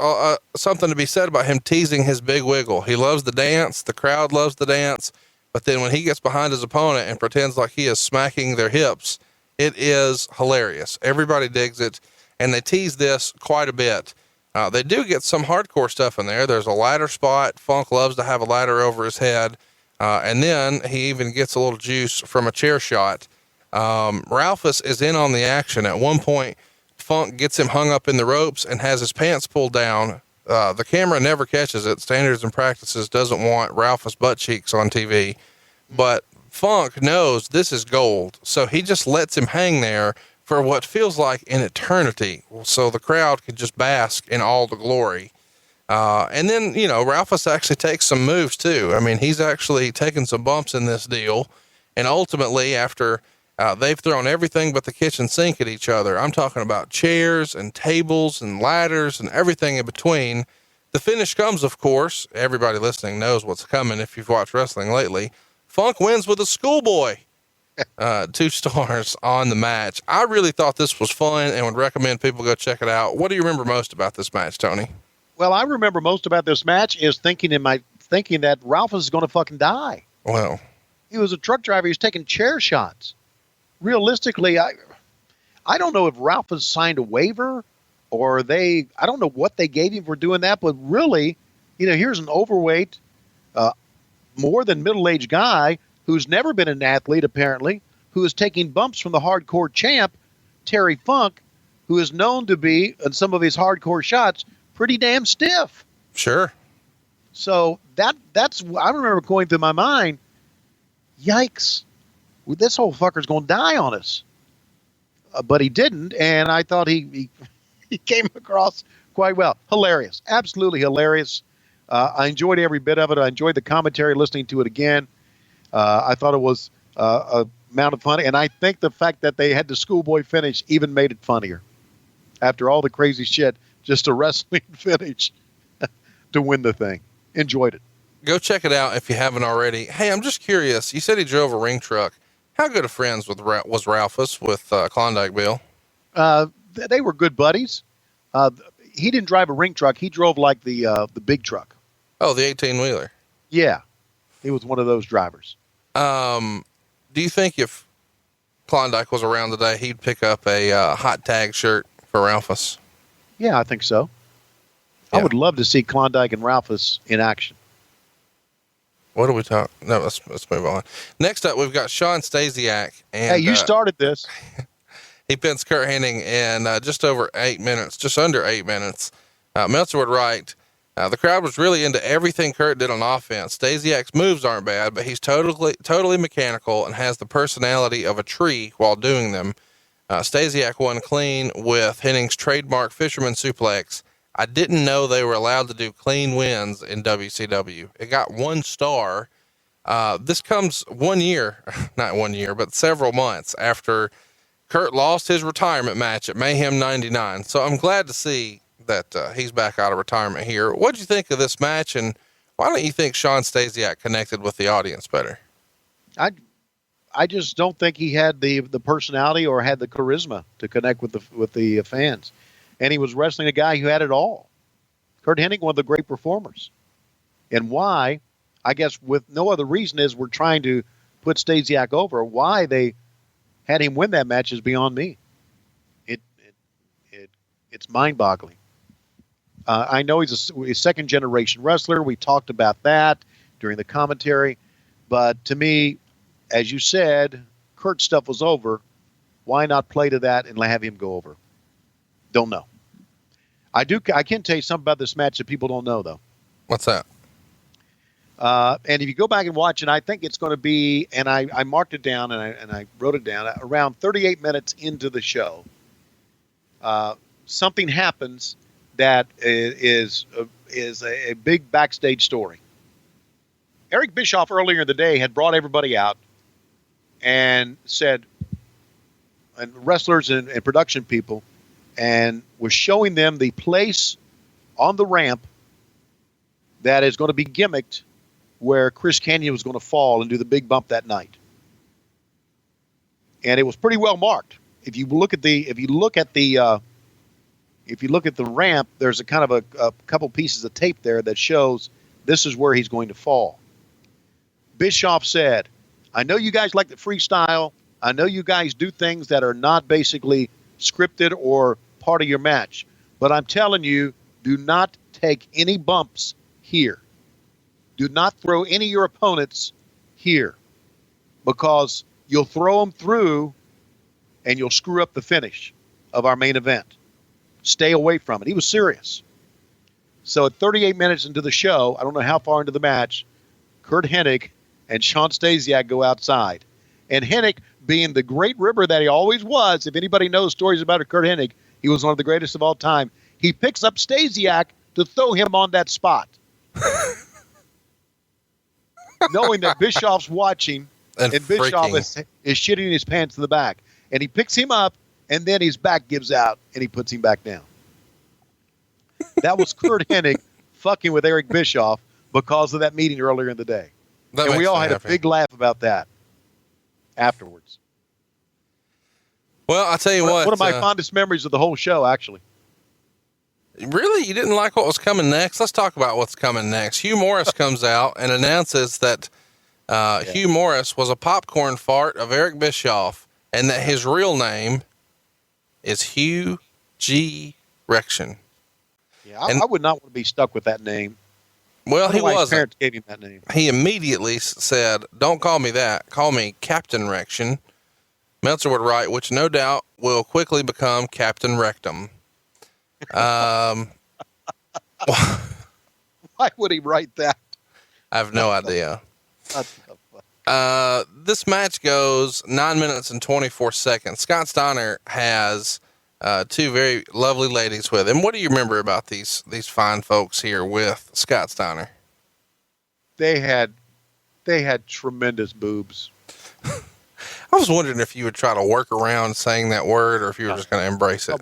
something to be said about him teasing his big wiggle. He loves the dance. The crowd loves the dance. But then when he gets behind his opponent and pretends like he is smacking their hips, it is hilarious. Everybody digs it. And they tease this quite a bit. They do get some hardcore stuff in there. There's a ladder spot. Funk loves to have a ladder over his head. And then he even gets a little juice from a chair shot. Ralphus is in on the action. At one point, Funk gets him hung up in the ropes and has his pants pulled down. The camera never catches it. Standards and Practices doesn't want Ralphus butt cheeks on TV, but Funk knows this is gold. So he just lets him hang there for what feels like an eternity. So the crowd can just bask in all the glory. And then, Ralphus actually takes some moves too. I mean, he's actually taken some bumps in this deal. And ultimately after, they've thrown everything but the kitchen sink at each other. I'm talking about chairs and tables and ladders and everything in between. The finish comes, of course. Everybody listening knows what's coming if you've watched wrestling lately. Funk wins with a schoolboy. 2 stars on the match. I really thought this was fun and would recommend people go check it out. What do you remember most about this match, Tony? Well, I remember most about this match is thinking that Ralphus is going to fucking die. Well, he was a truck driver. He was taking chair shots. Realistically, I don't know if Ralphus signed a waiver or I don't know what they gave him for doing that, but really, here's an overweight, more than middle-aged guy who's never been an athlete, apparently, who is taking bumps from the hardcore champ, Terry Funk, who is known to be, in some of his hardcore shots, pretty damn stiff. Sure. So that's, I remember going through my mind, yikes, this whole fucker's going to die on us. But he didn't, and I thought he came across quite well. Hilarious. Absolutely hilarious. I enjoyed every bit of it. I enjoyed the commentary, listening to it again. I thought it was a amount of fun, and I think the fact that they had the schoolboy finish even made it funnier. After all the crazy shit, just a wrestling finish to win the thing. Enjoyed it. Go check it out if you haven't already. Hey, I'm just curious. You said he drove a ring truck. How good of friends was Ralphus with Klondike Bill? They were good buddies. He didn't drive a ring truck. He drove like the big truck. Oh, the 18-wheeler. Yeah. He was one of those drivers. Do you think if Klondike was around today, he'd pick up a hot tag shirt for Ralphus? Yeah, I think so. Yeah. I would love to see Klondike and Ralphus in action. What are we talking? No, let's move on. Next up, we've got Shawn Stasiak. And, hey, you started this. He pins Kurt Hennig in just under 8 minutes. Meltzer would write, the crowd was really into everything Kurt did on offense. Stasiak's moves aren't bad, but he's totally mechanical and has the personality of a tree while doing them. Stasiak won clean with Hennig's trademark fisherman suplex. I didn't know they were allowed to do clean wins in WCW. It got 1 star. This comes 1 year, not 1 year, but several months after Kurt lost his retirement match at Mayhem 99. So I'm glad to see that he's back out of retirement here. What'd you think of this match, and why don't you think Shawn Stasiak connected with the audience better? I just don't think he had the personality or had the charisma to connect with the fans. And he was wrestling a guy who had it all. Kurt Hennig, one of the great performers. And why, I guess with no other reason, is we're trying to put Stasiak over. Why they had him win that match is beyond me. It's mind-boggling. I know he's a second-generation wrestler. We talked about that during the commentary. But to me, as you said, Kurt's stuff was over. Why not play to that and have him go over? Don't know. I can tell you something about this match that people don't know, though. What's that? And if you go back and watch it, I think it's going to be, and I marked it down and I wrote it down, around 38 minutes into the show, something happens that is a big backstage story. Eric Bischoff earlier in the day had brought everybody out and said, and wrestlers and production people, and was showing them the place on the ramp that is going to be gimmicked where Chris Kanyon was going to fall and do the big bump that night. And it was pretty well marked. If you look at the ramp, there's a kind of a couple pieces of tape there that shows this is where he's going to fall. Bischoff said, I know you guys like the freestyle. I know you guys do things that are not basically scripted or part of your match. But I'm telling you, do not take any bumps here. Do not throw any of your opponents here, because you'll throw them through and you'll screw up the finish of our main event. Stay away from it. He was serious. So at 38 minutes into the show, I don't know how far into the match, Kurt Hennig and Shawn Stasiak go outside. And Hennig, being the great ribber that he always was, if anybody knows stories about Kurt Hennig, he was one of the greatest of all time. He picks up Stasiak to throw him on that spot. Knowing that Bischoff's watching and Bischoff is shitting his pants in the back. And he picks him up, and then his back gives out, and he puts him back down. That was Kurt Hennig fucking with Eric Bischoff because of that meeting earlier in the day. And we all had a big laugh about that afterwards. Well, I'll tell you what. One of my fondest memories of the whole show, actually. Really? You didn't like what was coming next? Let's talk about what's coming next. Hugh Morrus comes out and announces that Hugh Morrus was a popcorn fart of Eric Bischoff and that his real name is Hugh G Rection. Yeah, I would not want to be stuck with that name. Well, he wasn't. His parents gave him that name. He immediately said, don't call me that. Call me Captain Rection. Meltzer would write, which no doubt will quickly become Captain Rectum. Why would he write that? I have no idea. This match goes 9 minutes and 24 seconds. Scott Steiner has two very lovely ladies with him. What do you remember about these fine folks here with Scott Steiner? They had tremendous boobs. I was wondering if you would try to work around saying that word or if you were just going to embrace it.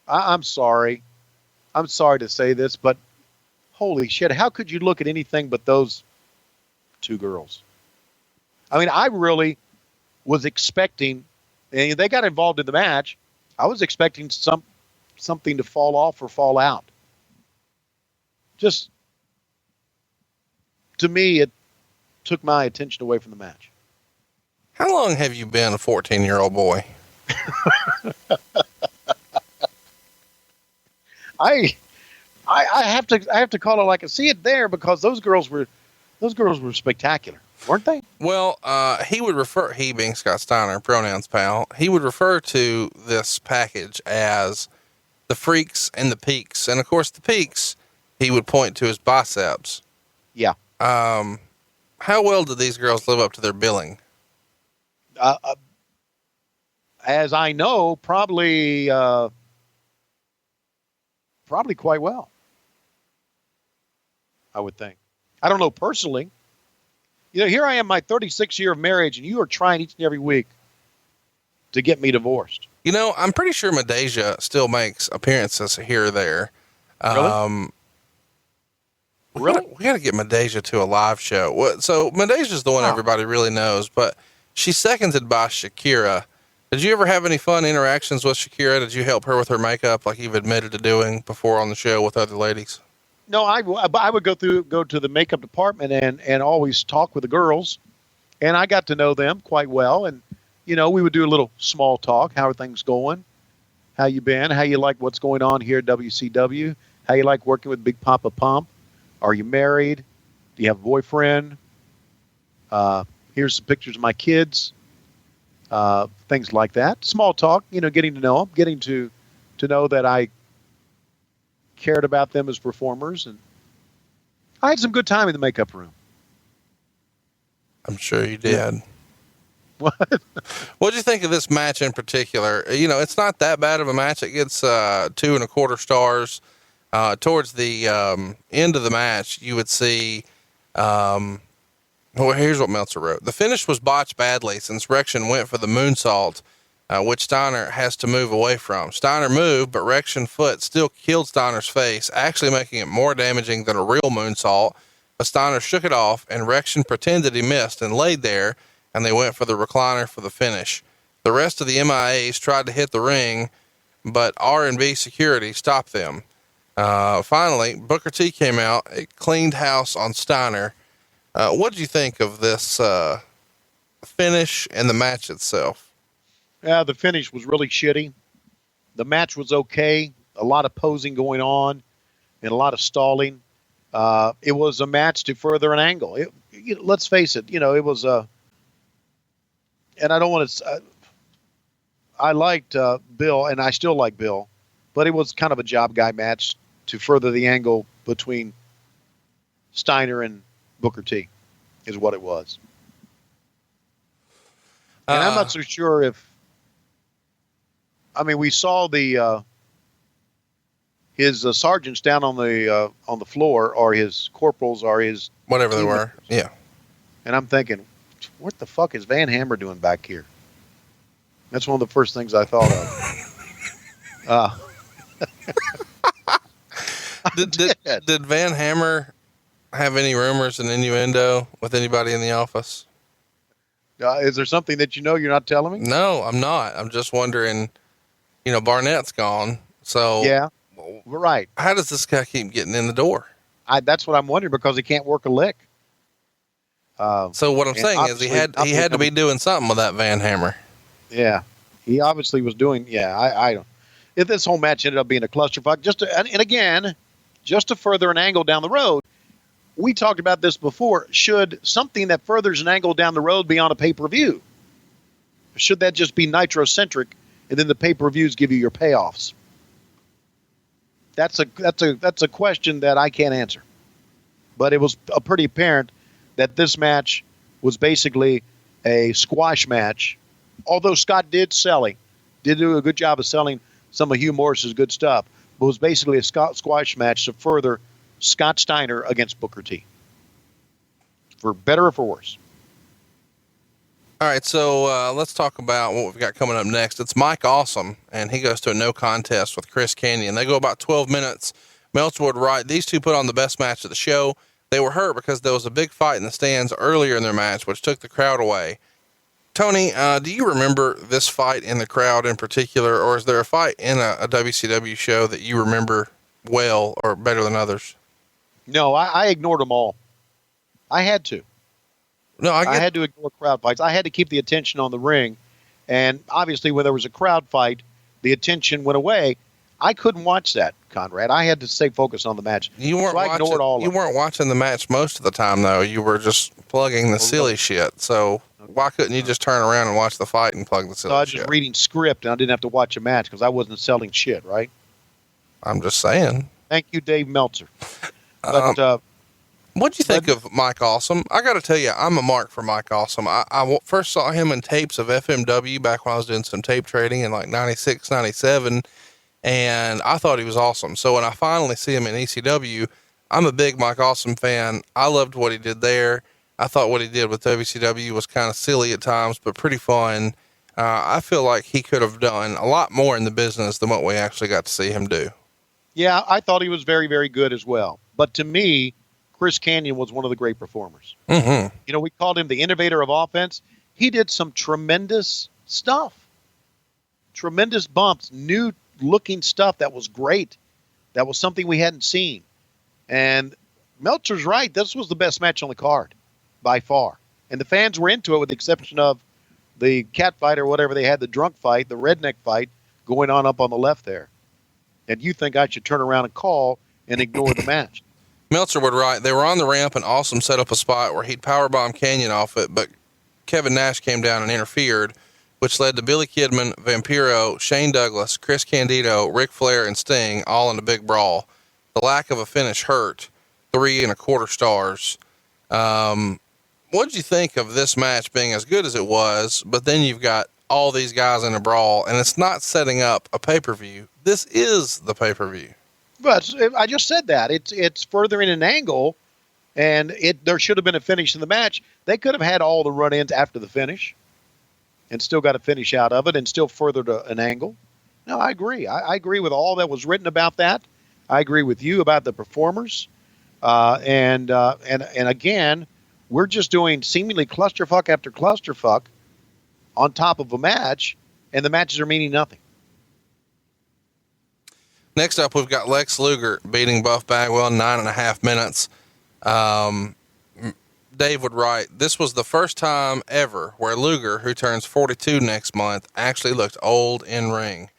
I'm sorry. I'm sorry to say this, but holy shit, how could you look at anything but those two girls? I mean, I really was expecting, and they got involved in the match. I was expecting something to fall off or fall out. Just, to me, it took my attention away from the match. How long have you been a 14-year-old boy? I have to call it like I see it there, because those girls were spectacular, weren't they? Well, he being Scott Steiner, pronouns pal, he would refer to this package as the freaks and the peaks. And of course, the peaks, he would point to his biceps. Yeah. How well did these girls live up to their billing? As I know, probably quite well. I would think. I don't know personally. Here I am, my 36th year of marriage, and you are trying each and every week to get me divorced. I'm pretty sure Medeja still makes appearances here or there. Really? We got to get Medeja to a live show. So Medeja's the one everybody really knows, but she's seconded by Shakira. Did you ever have any fun interactions with Shakira? Did you help her with her makeup like you've admitted to doing before on the show with other ladies? No, I would go to the makeup department and always talk with the girls, and I got to know them quite well. And we would do a little small talk. How are things going? How you been? How you like what's going on here at WCW? How you like working with Big Papa Pump? Are you married? Do you have a boyfriend? Here's some pictures of my kids. Things like that. Small talk. Getting to know them, getting to know that I cared about them as performers, and I had some good time in the makeup room. I'm sure you did. What? What'd you think of this match in particular? It's not that bad of a match. It gets 2.25 stars. Towards the end of the match, you would see. Here's what Meltzer wrote: the finish was botched badly since Rection went for the moonsault, which Steiner has to move away from. Steiner moved, but Rection's foot still killed Steiner's face, actually making it more damaging than a real moonsault. But Steiner shook it off, and Rection pretended he missed and laid there, and they went for the recliner for the finish. The rest of the MIAs tried to hit the ring, but R&B security stopped them. Finally, Booker T came out, it cleaned house on Steiner. What did you think of this finish and the match itself? Yeah, the finish was really shitty. The match was okay. A lot of posing going on and a lot of stalling. It was a match to further an angle. Let's face it, it was and I don't want to, I liked Bill, and I still like Bill, but it was kind of a job guy match to further the angle between Steiner and Booker T, is what it was. And I'm not so sure if, we saw his sergeants down on the floor, or his corporals, or his whatever they were. Yeah. And I'm thinking, what the fuck is Van Hammer doing back here? That's one of the first things I thought of. Did Van Hammer have any rumors and innuendo with anybody in the office? Is there something that you're not telling me? No, I'm not. I'm just wondering, Barnett's gone. So yeah, we're right. How does this guy keep getting in the door? That's what I'm wondering, because he can't work a lick. So what I'm saying is he had to be doing something with that Van Hammer. Yeah, he obviously was doing. Yeah, I don't. If this whole match ended up being a clusterfuck, and again, just to further an angle down the road, we talked about this before. Should something that furthers an angle down the road be on a pay-per-view? Should that just be Nitro-centric, and then the pay-per-views give you your payoffs? That's a question that I can't answer. But it was pretty apparent that this match was basically a squash match. Although Scott did do a good job of selling some of Hugh Morris's good stuff, but it was basically a squash match to further Scott Steiner against Booker T. For better or for worse. All right, so let's talk about what we've got coming up next. It's Mike Awesome, and he goes to a no contest with Chris Kanyon. They go about 12 minutes. Meltzer would write, these two put on the best match of the show. They were hurt because there was a big fight in the stands earlier in their match, which took the crowd away. Tony, do you remember this fight in the crowd in particular, or is there a fight in a WCW show that you remember well or better than others? No, I ignored them all. I had to. No, I had to ignore crowd fights. I had to keep the attention on the ring. And obviously when there was a crowd fight, the attention went away. I couldn't watch that, Conrad. I had to stay focused on the match. You weren't I ignored all of it. You weren't watching the match most of the time, though. You were just plugging the silly shit. So why couldn't you just turn around and watch the fight and plug the silly So I was shit? just reading script and I didn't have to watch a match because I wasn't selling shit, right? I'm just saying. Thank you, Dave Meltzer. But What'd you think of Mike Awesome? I got to tell you, I'm a mark for Mike Awesome. I first saw him in tapes of FMW back when I was doing some tape trading in like 96, 97, and I thought he was awesome. So when I finally see him in ECW, I'm a big Mike Awesome fan. I loved what he did there. I thought what he did with WCW was kind of silly at times, but pretty fun. I feel like he could have done a lot more in the business than what we actually got to see him do. yeah, I thought he was very, very good as well. But to me, Chris Kanyon was one of the great performers. Mm-hmm. You know, we called him the innovator of offense. He did some tremendous stuff, tremendous bumps, new looking stuff that was great. That was something we hadn't seen. And Meltzer's right. This was the best match on the card by far. And the fans were into it with the exception of the cat fight or whatever they had, the drunk fight, the redneck fight going on up on the left there. And you think I should turn around and call and ignore the match. Meltzer would write, they were on the ramp and Awesome set up a spot where he'd powerbomb Canyon off it, but Kevin Nash came down and interfered, which led to Billy Kidman, Vampiro, Shane Douglas, Chris Candido, Ric Flair, and Sting all in a big brawl. The lack of a finish hurt. 3.25 stars. What'd you think of this match being as good as it was, but then you've got all these guys in a brawl, and it's not setting up a pay-per-view. This is the pay-per-view. But I just said that. It's furthering an angle, and there should have been a finish in the match. They could have had all the run-ins after the finish and still got a finish out of it and still furthered an angle. No, I agree. I agree with all that was written about that. I agree with you about the performers. And again, we're just doing seemingly clusterfuck after clusterfuck on top of a match, and the matches are meaning nothing. Next up, we've got Lex Luger beating Buff Bagwell in 9.5 minutes. Dave would write, this was the first time ever where Luger, who turns 42 next month, actually looked old in ring.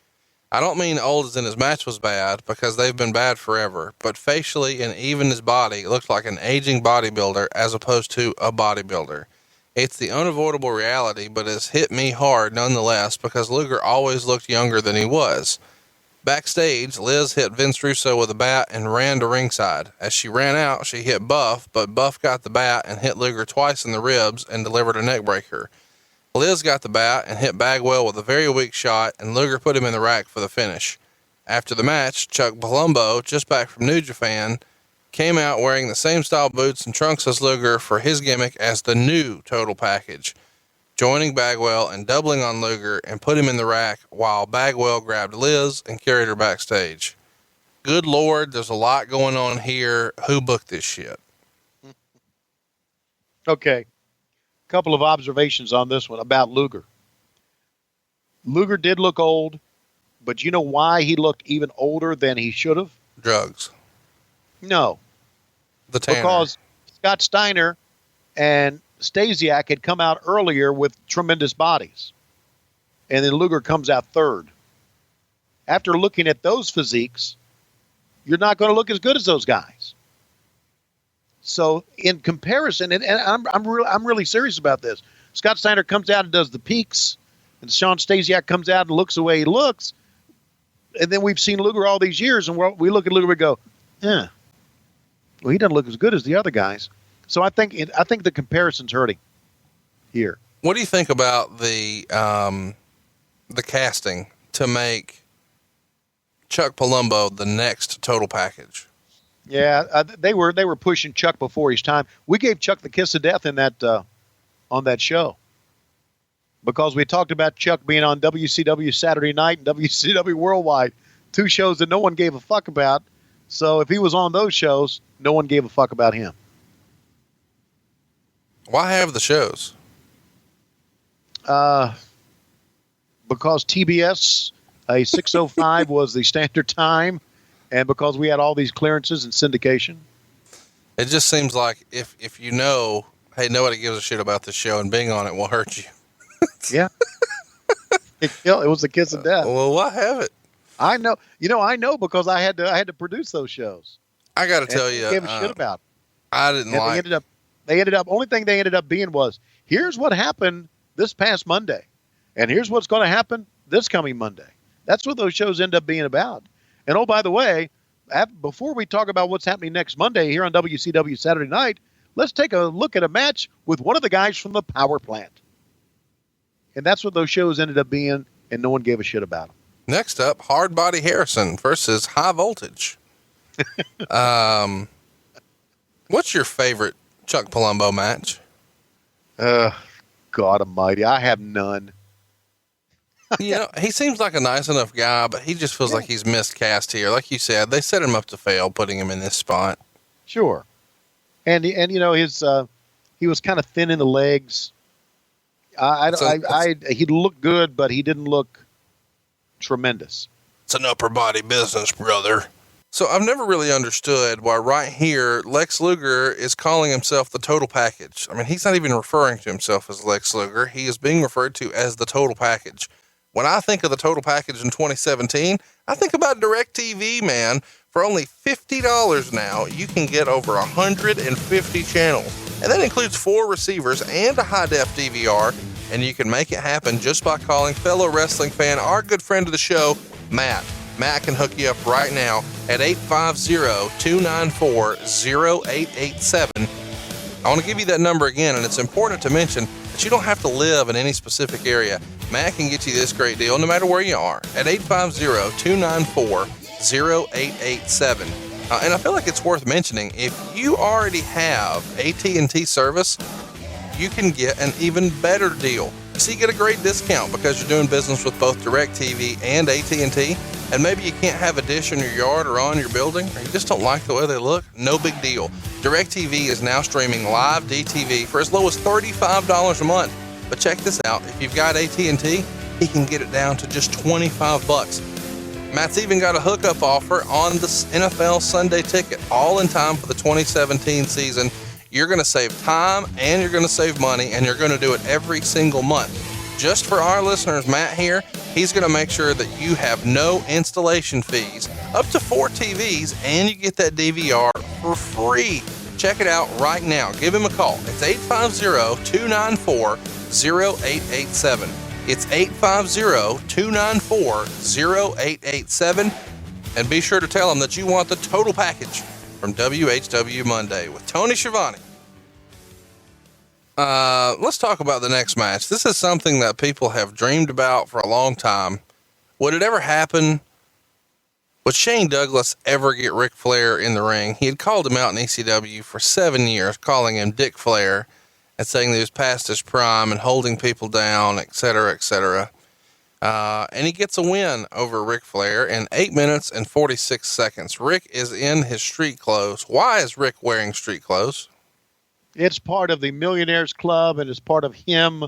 I don't mean old as in his match was bad, because they've been bad forever, but facially and even his body looked like an aging bodybuilder as opposed to a bodybuilder. It's the unavoidable reality, but it's hit me hard nonetheless, because Luger always looked younger than he was. Backstage, Liz hit Vince Russo with a bat and ran to ringside. As she ran out, she hit Buff, but Buff got the bat and hit Luger twice in the ribs and delivered a neck breaker. Liz got the bat and hit Bagwell with a very weak shot, and Luger put him in the rack for the finish. After the match, Chuck Palumbo, just back from New Japan, came out wearing the same style boots and trunks as Luger for his gimmick as the new total package, joining Bagwell and doubling on Luger and put him in the rack while Bagwell grabbed Liz and carried her backstage. Good Lord, there's a lot going on here. Who booked this shit? Okay. Couple of observations on this one about Luger. Luger did look old, but you know why he looked even older than he should have? Drugs. No. The Tanner. Because Scott Steiner and Stasiak had come out earlier with tremendous bodies. And then Luger comes out third. After looking at those physiques, you're not going to look as good as those guys. So in comparison, and I'm really serious about this. Scott Steiner comes out and does the peaks, and Shawn Stasiak comes out and looks the way he looks. And then we've seen Luger all these years, and we look at Luger and go, yeah, well, he doesn't look as good as the other guys. So I think the comparison's hurting here. What do you think about the casting to make Chuck Palumbo the next total package? Yeah, they were pushing Chuck before his time. We gave Chuck the kiss of death in that on that show because we talked about Chuck being on WCW Saturday Night and WCW Worldwide, two shows that no one gave a fuck about. So if he was on those shows, no one gave a fuck about him. Why have the shows? Because TBS, a 6:05 was the standard time, and because we had all these clearances and syndication. It just seems like if you know, hey, nobody gives a shit about this show, and being on it will hurt you. Yeah. It was the kiss of death. Well, why have it? I know. I know because I had to produce those shows. I got to tell you, gave a shit about. I didn't and like. we ended up Only thing they ended up being was, here's what happened this past Monday. And here's what's going to happen this coming Monday. That's what those shows end up being about. And oh, by the way, before we talk about what's happening next Monday here on WCW Saturday night, let's take a look at a match with one of the guys from the power plant. And that's what those shows ended up being, and no one gave a shit about them. Next up, Hardbody Harrison versus High Voltage. What's your favorite Chuck Palumbo match? God almighty, I have none. You know, he seems like a nice enough guy, but he just feels like he's miscast here. Like you said, they set him up to fail, putting him in this spot. Sure. And you know, he was kind of thin in the legs. He looked good, but he didn't look tremendous. It's an upper body business, brother. So I've never really understood why right here, Lex Luger is calling himself the Total Package. I mean, he's not even referring to himself as Lex Luger. He is being referred to as the Total Package. When I think of the Total Package in 2017, I think about DirecTV, man. For only $50 now, you can get over 150 channels. And that includes 4 receivers and a high-def DVR. And you can make it happen just by calling fellow wrestling fan, our good friend of the show, Matt. Matt can hook you up right now at 850-294-0887. I want to give you that number again, and it's important to mention that you don't have to live in any specific area. Matt can get you this great deal no matter where you are at 850-294-0887. And I feel like it's worth mentioning, if you already have AT&T service, you can get an even better deal. So you get a great discount because you're doing business with both DirecTV and AT&T. And maybe you can't have a dish in your yard or on your building, or you just don't like the way they look. No big deal. DirecTV is now streaming live DTV for as low as $35 a month. But check this out. If you've got AT&T, he can get it down to just $25. Matt's even got a hookup offer on the NFL Sunday Ticket, all in time for the 2017 season. You're going to save time and you're going to save money, and you're going to do it every single month. Just for our listeners, Matt here, he's going to make sure that you have no installation fees, up to 4 TVs, and you get that DVR for free. Check it out right now. Give him a call. It's 850-294-0887. It's 850-294-0887. And be sure to tell him that you want the total package from WHW Monday with Tony Schiavone. Let's talk about the next match. This is something that people have dreamed about for a long time. Would it ever happen? Would Shane Douglas ever get Ric Flair in the ring? He had called him out in ECW for 7 years, calling him Dick Flair and saying that he was past his prime and holding people down, etc., etc. And he gets a win over Ric Flair in 8 minutes and 46 seconds. Rick is in his street clothes. Why is Rick wearing street clothes? It's part of the Millionaires Club, and it's part of him,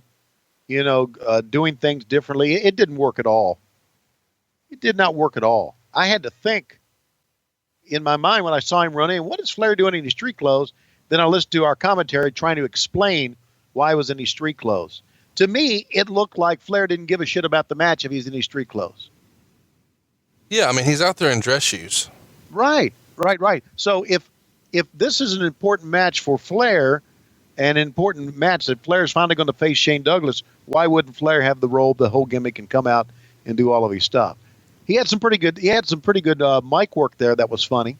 doing things differently. It didn't work at all. It did not work at all. I had to think in my mind when I saw him run in, what is Flair doing in his street clothes? Then I listened to our commentary trying to explain why he was in his street clothes. To me, it looked like Flair didn't give a shit about the match if he's in his street clothes. Yeah, I mean, he's out there in dress shoes. Right. So if this is an important match for Flair, an important match that Flair's finally going to face Shane Douglas, why wouldn't Flair have the robe, the whole gimmick, and come out and do all of his stuff? He had some pretty good mic work there that was funny.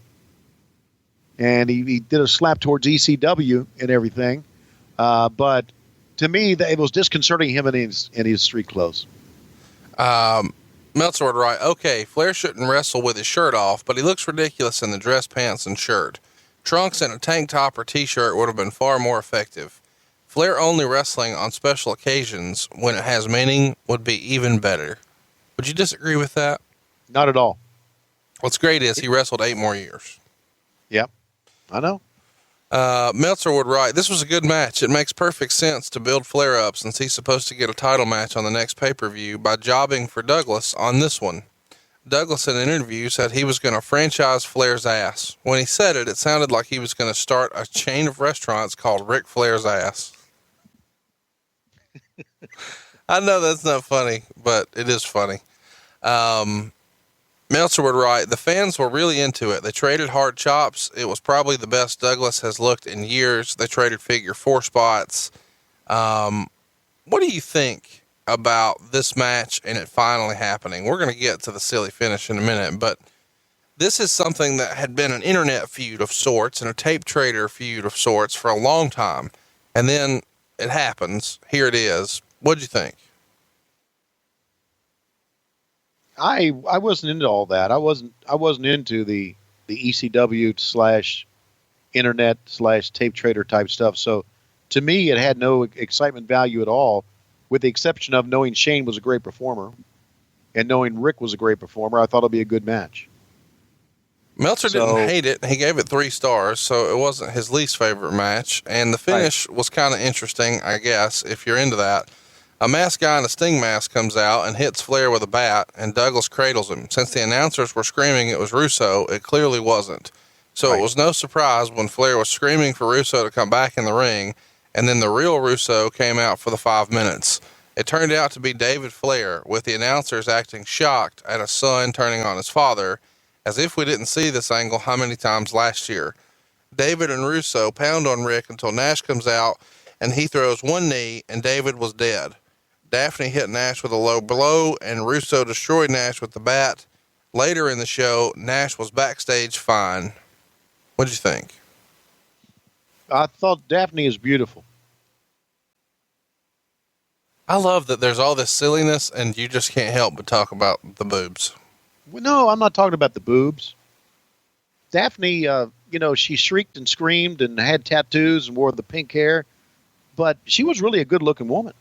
And he did a slap towards ECW and everything. But to me, it was disconcerting him in his street clothes. Meltzer would write, okay, Flair shouldn't wrestle with his shirt off, but he looks ridiculous in the dress pants and shirt. Trunks and a tank top or t-shirt would have been far more effective. Flair only wrestling on special occasions when it has meaning would be even better. Would you disagree with that? Not at all. What's great is he wrestled 8 more years. Yep, I know. Meltzer would write, this was a good match. It makes perfect sense to build Flair up since he's supposed to get a title match on the next pay-per-view by jobbing for Douglas on this one. Douglas in an interview said he was going to franchise Flair's ass. When he said it, it sounded like he was going to start a chain of restaurants called Ric Flair's Ass. I know that's not funny, but it is funny. Meltzer would write, the fans were really into it. They traded hard chops. It was probably the best Douglas has looked in years. They traded figure 4 spots. What do you think about this match and it finally happening? We're going to get to the silly finish in a minute, but this is something that had been an internet feud of sorts and a tape trader feud of sorts for a long time. And then it happens. Here it is. What'd you think? I wasn't into all that. I wasn't into the ECW / internet / tape trader type stuff. So to me, it had no excitement value at all, with the exception of knowing Shane was a great performer and knowing Rick was a great performer. I thought it'd be a good match. Meltzer didn't hate it. He gave it 3 stars, so it wasn't his least favorite match. And the finish was kind of interesting, I guess, if you're into that. A masked guy in a Sting mask comes out and hits Flair with a bat, and Douglas cradles him. Since the announcers were screaming it was Russo, it clearly wasn't. So it was no surprise when Flair was screaming for Russo to come back in the ring, and then the real Russo came out for the 5 minutes. It turned out to be David Flair, with the announcers acting shocked at a son turning on his father, as if we didn't see this angle how many times last year. David and Russo pound on Rick until Nash comes out, and he throws one knee, and David was dead. Daphne hit Nash with a low blow, and Russo destroyed Nash with the bat. Later in the show, Nash was backstage fine. What'd you think? I thought Daphne is beautiful. I love that there's all this silliness, and you just can't help but talk about the boobs. Well, no, I'm not talking about the boobs. Daphne, she shrieked and screamed and had tattoos and wore the pink hair, but she was really a good-looking woman.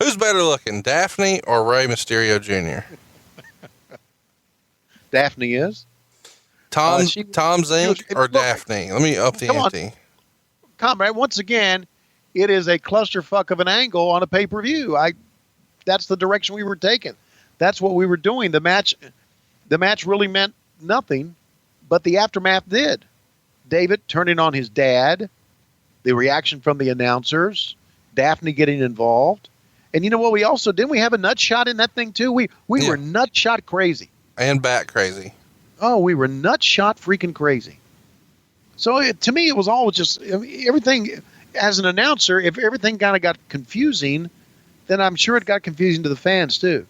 Who's better looking, Daphne or Rey Mysterio Jr.? Daphne is. Tom Zink or Daphne? Let me up the ante. Comrade, once again, it is a clusterfuck of an angle on a pay-per-view. That's the direction we were taking. That's what we were doing. The match really meant nothing, but the aftermath did. David turning on his dad, the reaction from the announcers, Daphne getting involved. And you know what we also did? We have a nut shot in that thing too. We were nut shot crazy. And bat crazy. Oh, we were nut shot freaking crazy. So to me, it was all just everything. As an announcer, if everything kind of got confusing, then I'm sure it got confusing to the fans too.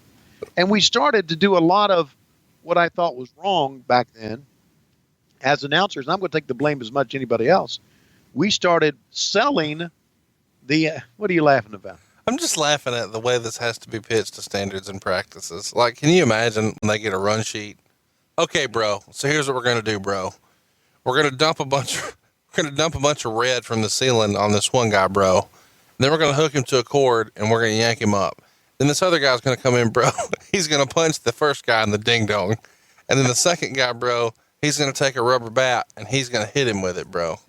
And we started to do a lot of what I thought was wrong back then as announcers. And I'm going to take the blame as much as anybody else. We started selling what are you laughing about? I'm just laughing at the way this has to be pitched to standards and practices. Like, can you imagine when they get a run sheet? Okay, bro. So here's what we're going to do, bro. We're going to dump a bunch of red from the ceiling on this one guy, bro. And then we're going to hook him to a cord and we're going to yank him up. Then this other guy's going to come in, bro. He's going to punch the first guy in the ding dong. And then the second guy, bro, he's going to take a rubber bat and he's going to hit him with it, bro.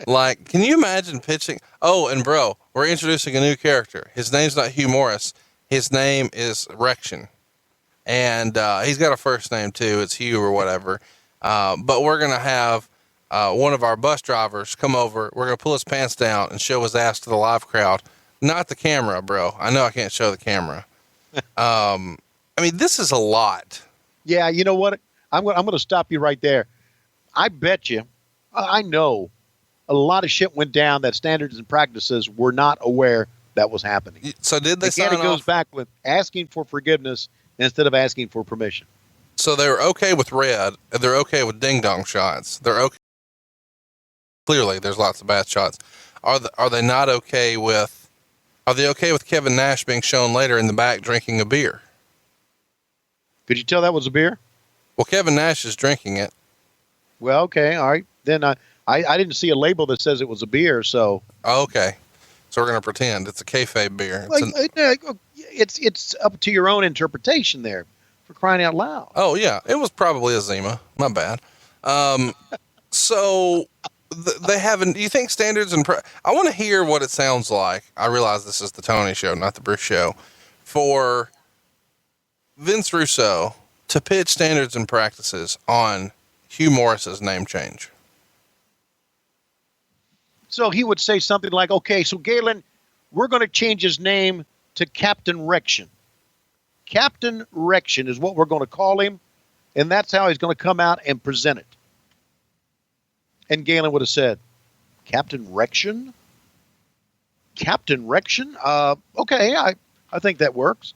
Like, can you imagine pitching? Oh, and bro, we're introducing a new character. His name's not Hugh Morrus. His name is Rection. And he's got a first name too. It's Hugh or whatever. But we're going to have one of our bus drivers come over. We're going to pull his pants down and show his ass to the live crowd. Not the camera, bro. I know I can't show the camera. I mean, this is a lot. Yeah, you know what? I'm going to stop you right there. I bet you, I know a lot of shit went down that standards and practices were not aware that was happening. So did they sign off? It goes back with asking for forgiveness instead of asking for permission. So they were okay with red, and they're okay with ding dong shots. They're okay. Clearly, there's lots of bad shots. Are they not okay with? Are they okay with Kevin Nash being shown later in the back drinking a beer? Could you tell that was a beer? Well, Kevin Nash is drinking it. Well, okay, all right. Then I didn't see a label that says it was a beer, so. Oh, okay. So we're going to pretend it's a kayfabe beer. It's up to your own interpretation there, for crying out loud. Oh, yeah. It was probably a Zima. My bad. So they haven't, do you think standards and, I want to hear what it sounds like. I realize this is the Tony show, not the Bruce show, for Vince Russo to pitch standards and practices on Hugh Morris's name change. So he would say something like, okay, so Galen, we're going to change his name to Captain Rection. Captain Rection is what we're going to call him, and that's how he's going to come out and present it. And Galen would have said, Captain Rection? Captain Rection? Okay, I think that works.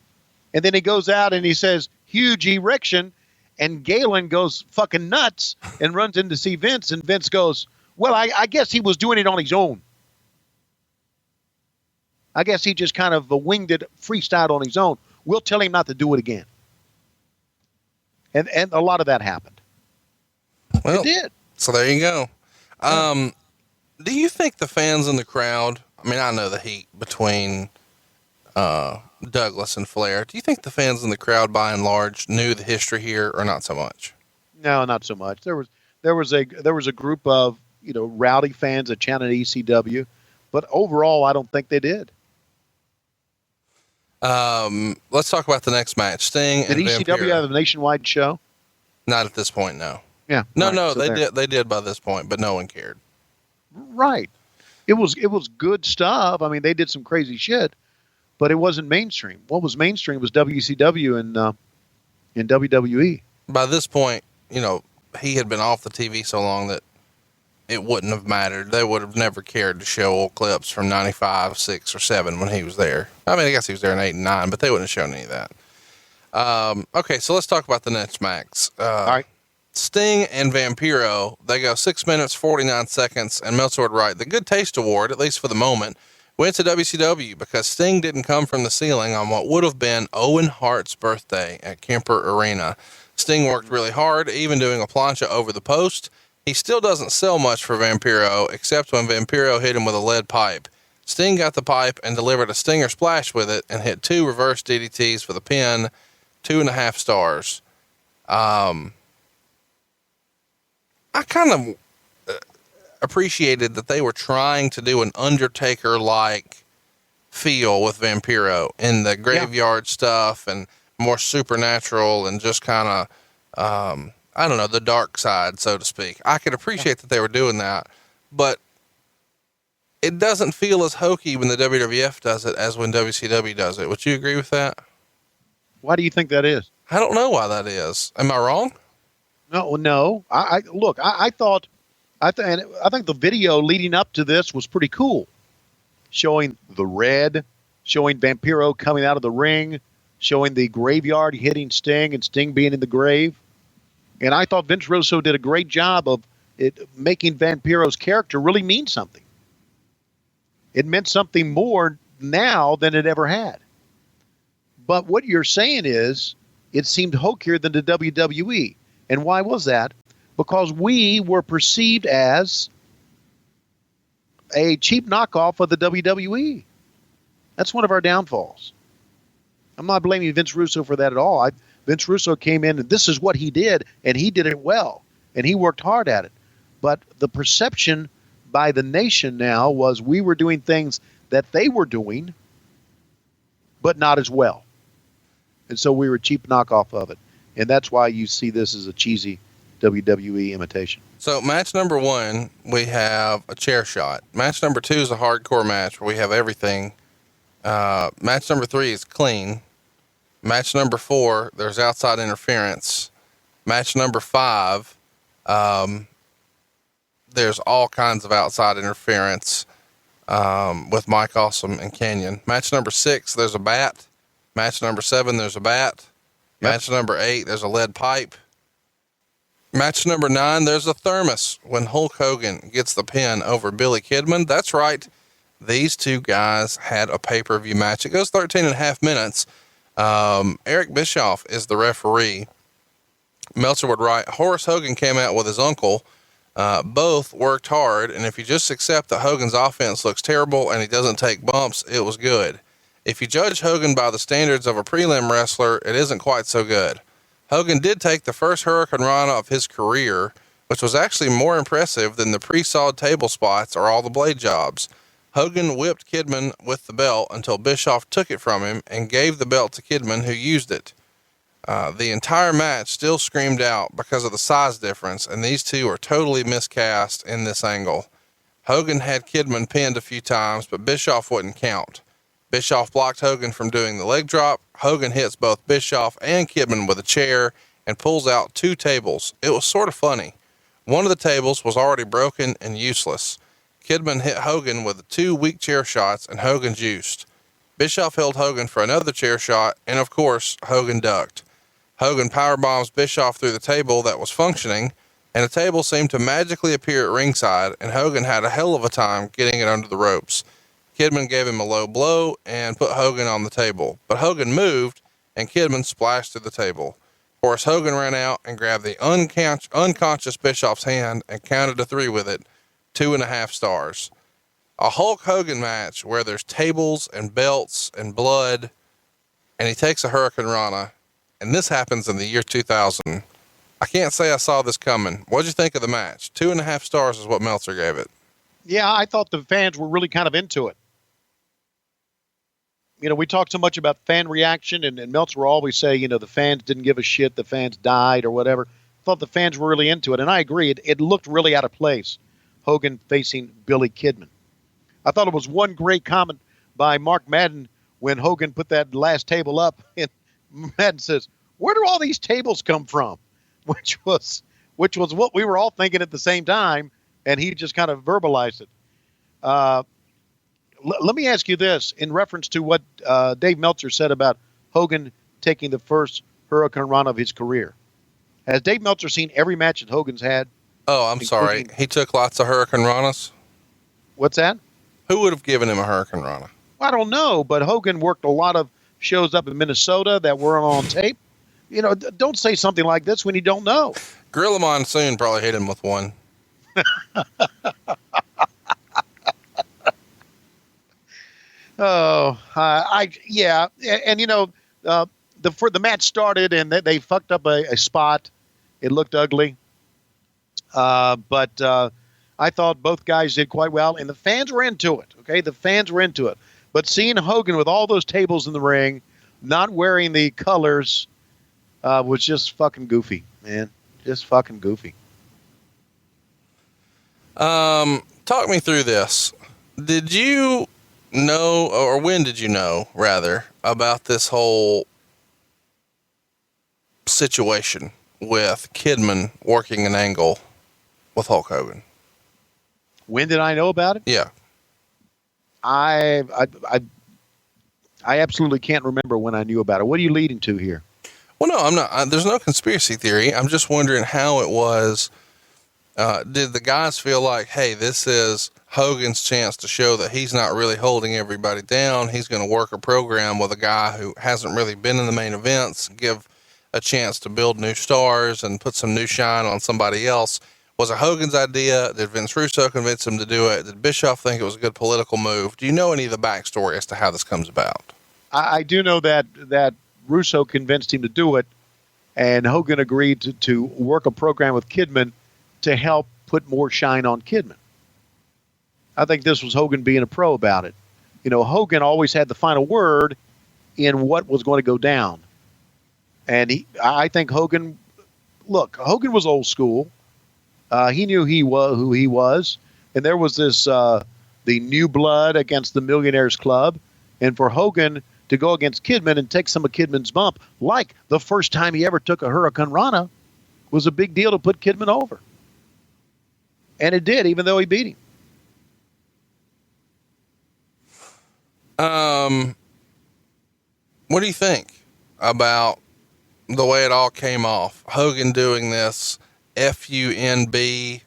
And then he goes out and he says, Hugh G Rection, and Galen goes fucking nuts and runs in to see Vince, and Vince goes, well, I guess he was doing it on his own. I guess he just kind of winged it, freestyled on his own. We'll tell him not to do it again. And a lot of that happened. Well, it did. So there you go. Do you think the fans in the crowd, I mean, I know the heat between Douglas and Flair. Do you think the fans in the crowd, by and large, knew the history here, or not so much? No, not so much. There was a group of rowdy fans that chanted ECW, but overall, I don't think they did. Let's talk about the next match. Sting and Vampiro. Did ECW have a nationwide show? Not at this point, no. Yeah. No, right, no, so they there. did. They did by this point, but no one cared. Right. It was good stuff. I mean, they did some crazy shit, but it wasn't mainstream. What was mainstream was WCW and WWE. By this point, he had been off the TV so long that it wouldn't have mattered. They would have never cared to show old clips from 95, 6, or 7 when he was there. I mean, I guess he was there in 8 and 9, but they wouldn't have shown any of that. Okay, so let's talk about the next match. All right. Sting and Vampiro, they go 6 minutes, 49 seconds, and Meltzer would write, the Good Taste Award, at least for the moment, went to WCW because Sting didn't come from the ceiling on what would have been Owen Hart's birthday at Kemper Arena. Sting worked really hard, even doing a plancha over the post. He still doesn't sell much for Vampiro, except when Vampiro hit him with a lead pipe. Sting got the pipe and delivered a stinger splash with it and hit 2 reverse DDTs for the pin, 2.5 stars. I kind of appreciated that they were trying to do an Undertaker-like feel with Vampiro in the graveyard stuff and more supernatural and just kind of, I don't know, the dark side, so to speak. I could appreciate that they were doing that, but it doesn't feel as hokey when the WWF does it as when WCW does it. Would you agree with that? Why do you think that is? I don't know why that is. Am I wrong? No. I think the video leading up to this was pretty cool. Showing the red, showing Vampiro coming out of the ring, showing the graveyard hitting Sting and Sting being in the grave. And I thought Vince Russo did a great job of it making Vampiro's character really mean something. It meant something more now than it ever had. But what you're saying is it seemed hokier than the WWE. And why was that? Because we were perceived as a cheap knockoff of the WWE. That's one of our downfalls. I'm not blaming Vince Russo for that at all. Vince Russo came in and this is what he did, and he did it well, and he worked hard at it. But the perception by the nation now was we were doing things that they were doing, but not as well. And so we were a cheap knockoff of it. And that's why you see this as a cheesy WWE imitation. So match number 1, we have a chair shot. Match number 2 is a hardcore match where we have everything. Match number 3 is clean. Match number 4, there's outside interference. Match number 5, there's all kinds of outside interference with Mike Awesome and Kenyon. Match number 6, there's a bat. Match number 7, there's a bat. Yep. Match number 8, there's a lead pipe. Match number 9, there's a thermos when Hulk Hogan gets the pin over Billy Kidman. That's right. These two guys had a pay-per-view match. It goes 13.5 minutes. Eric Bischoff is the referee. Meltzer would write, Horace Hogan came out with his uncle. Both worked hard, and if you just accept that Hogan's offense looks terrible and he doesn't take bumps, it was good. If you judge Hogan by the standards of a prelim wrestler, it isn't quite so good. Hogan did take the first Hurricane Rana of his career, which was actually more impressive than the pre-sawed table spots or all the blade jobs. Hogan whipped Kidman with the belt until Bischoff took it from him and gave the belt to Kidman, who used it. The entire match still screamed out because of the size difference, and these two are totally miscast in this angle. Hogan had Kidman pinned a few times, but Bischoff wouldn't count. Bischoff blocked Hogan from doing the leg drop. Hogan hits both Bischoff and Kidman with a chair and pulls out 2 tables. It was sort of funny. One of the tables was already broken and useless. Kidman hit Hogan with 2 weak chair shots and Hogan juiced. Bischoff held Hogan for another chair shot, and of course, Hogan ducked. Hogan powerbombs Bischoff through the table that was functioning, and a table seemed to magically appear at ringside, and Hogan had a hell of a time getting it under the ropes. Kidman gave him a low blow and put Hogan on the table, but Hogan moved, and Kidman splashed through the table. Horace Hogan ran out and grabbed the unconscious Bischoff's hand and counted to 3 with it, 2.5 stars. A Hulk Hogan match where there's tables and belts and blood, and he takes a Hurricane Rana, and this happens in the year 2000. I can't say I saw this coming. What'd you think of the match? 2.5 stars is what Meltzer gave it. Yeah, I thought the fans were really kind of into it. You know, we talk so much about fan reaction, and Meltzer will always say, you know, the fans didn't give a shit, the fans died or whatever. I thought the fans were really into it, and I agree. It looked really out of place, Hogan facing Billy Kidman. I thought it was one great comment by Mark Madden when Hogan put that last table up, and Madden says, "Where do all these tables come from?" Which was what we were all thinking at the same time, and he just kind of verbalized it. Let me ask you this in reference to what Dave Meltzer said about Hogan taking the first Hurricane Run of his career. Has Dave Meltzer seen every match that Hogan's had? Oh, I'm sorry. He took lots of Hurricane Ranas? What's that? Who would have given him a Hurricane Rana? I don't know, but Hogan worked a lot of shows up in Minnesota that weren't on tape. You know, don't say something like this when you don't know. Gorilla Monsoon probably hit him with one. Yeah. And you know, the match started and they fucked up a spot. It looked ugly. But I thought both guys did quite well, and the fans were into it. Okay, the fans were into it. But seeing Hogan with all those tables in the ring, not wearing the colors, was just fucking goofy, man. Just fucking goofy. Talk me through this. Did you know, or when did you know, rather, about this whole situation with Kidman working an angle with Hulk Hogan? When did I know about it? Yeah. I absolutely can't remember when I knew about it. What are you leading to here? Well, no, I'm not. There's no conspiracy theory. I'm just wondering how it was. Did the guys feel like, hey, this is Hogan's chance to show that he's not really holding everybody down. He's going to work a program with a guy who hasn't really been in the main events, give a chance to build new stars and put some new shine on somebody else. Was it Hogan's idea? Did Vince Russo convince him to do it? Did Bischoff think it was a good political move? Do you know any of the backstory as to how this comes about? I do know that Russo convinced him to do it, and Hogan agreed to work a program with Kidman to help put more shine on Kidman. I think this was Hogan being a pro about it. You know, Hogan always had the final word in what was going to go down. And I think Hogan was old school. He knew who he was. And there was this, the new blood against the Millionaires Club. And for Hogan to go against Kidman and take some of Kidman's bump, like the first time he ever took a Hurricane Rana, was a big deal to put Kidman over. And it did, even though he beat him. What do you think about the way it all came off? Hogan doing this FUNB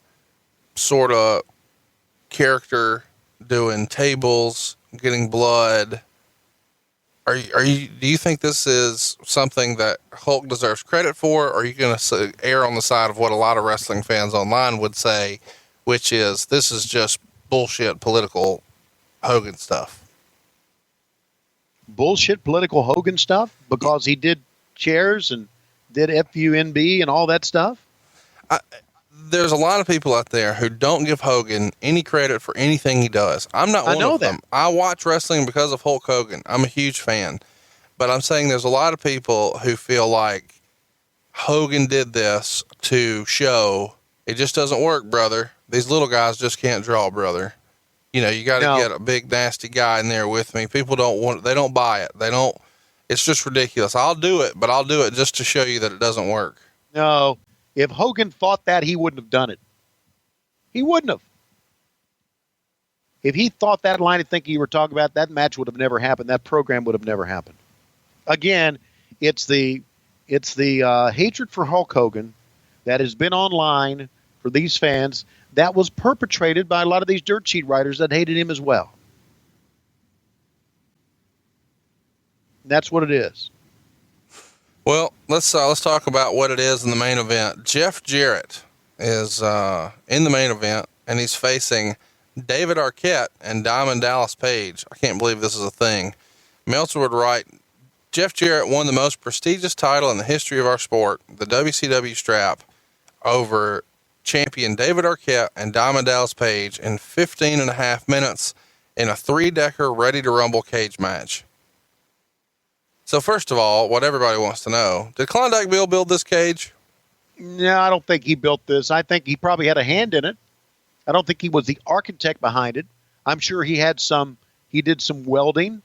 sort of character, doing tables, getting blood. Do you think this is something that Hulk deserves credit for? Or are you going to err on the side of what a lot of wrestling fans online would say, which is this is just bullshit political Hogan stuff? Bullshit political Hogan stuff because he did chairs and did FUNB and all that stuff? There's a lot of people out there who don't give Hogan any credit for anything he does. I'm not one of them. I watch wrestling because of Hulk Hogan. I'm a huge fan. But I'm saying there's a lot of people who feel like Hogan did this to show it just doesn't work, brother. These little guys just can't draw, brother. You got to get a big nasty guy in there with me. People they don't buy it. It's just ridiculous. I'll do it, but I'll do it just to show you that it doesn't work. No, if Hogan thought that, he wouldn't have done it. He wouldn't have. If he thought that line of thinking you were talking about, that match would have never happened. That program would have never happened. Again, it's the hatred for Hulk Hogan that has been online for these fans that was perpetrated by a lot of these dirt sheet writers that hated him as well. That's what it is. Well, let's talk about what it is in the main event. Jeff Jarrett is in the main event, and he's facing David Arquette and Diamond Dallas Page. I can't believe this is a thing. Meltzer would write, Jeff Jarrett won the most prestigious title in the history of our sport, the WCW strap, over champion David Arquette and Diamond Dallas Page in 15 and a half minutes in a 3-decker Ready to Rumble cage match. So first of all, what everybody wants to know, did Klondike Bill build this cage? No, I don't think he built this. I think he probably had a hand in it. I don't think he was the architect behind it. I'm sure he did some welding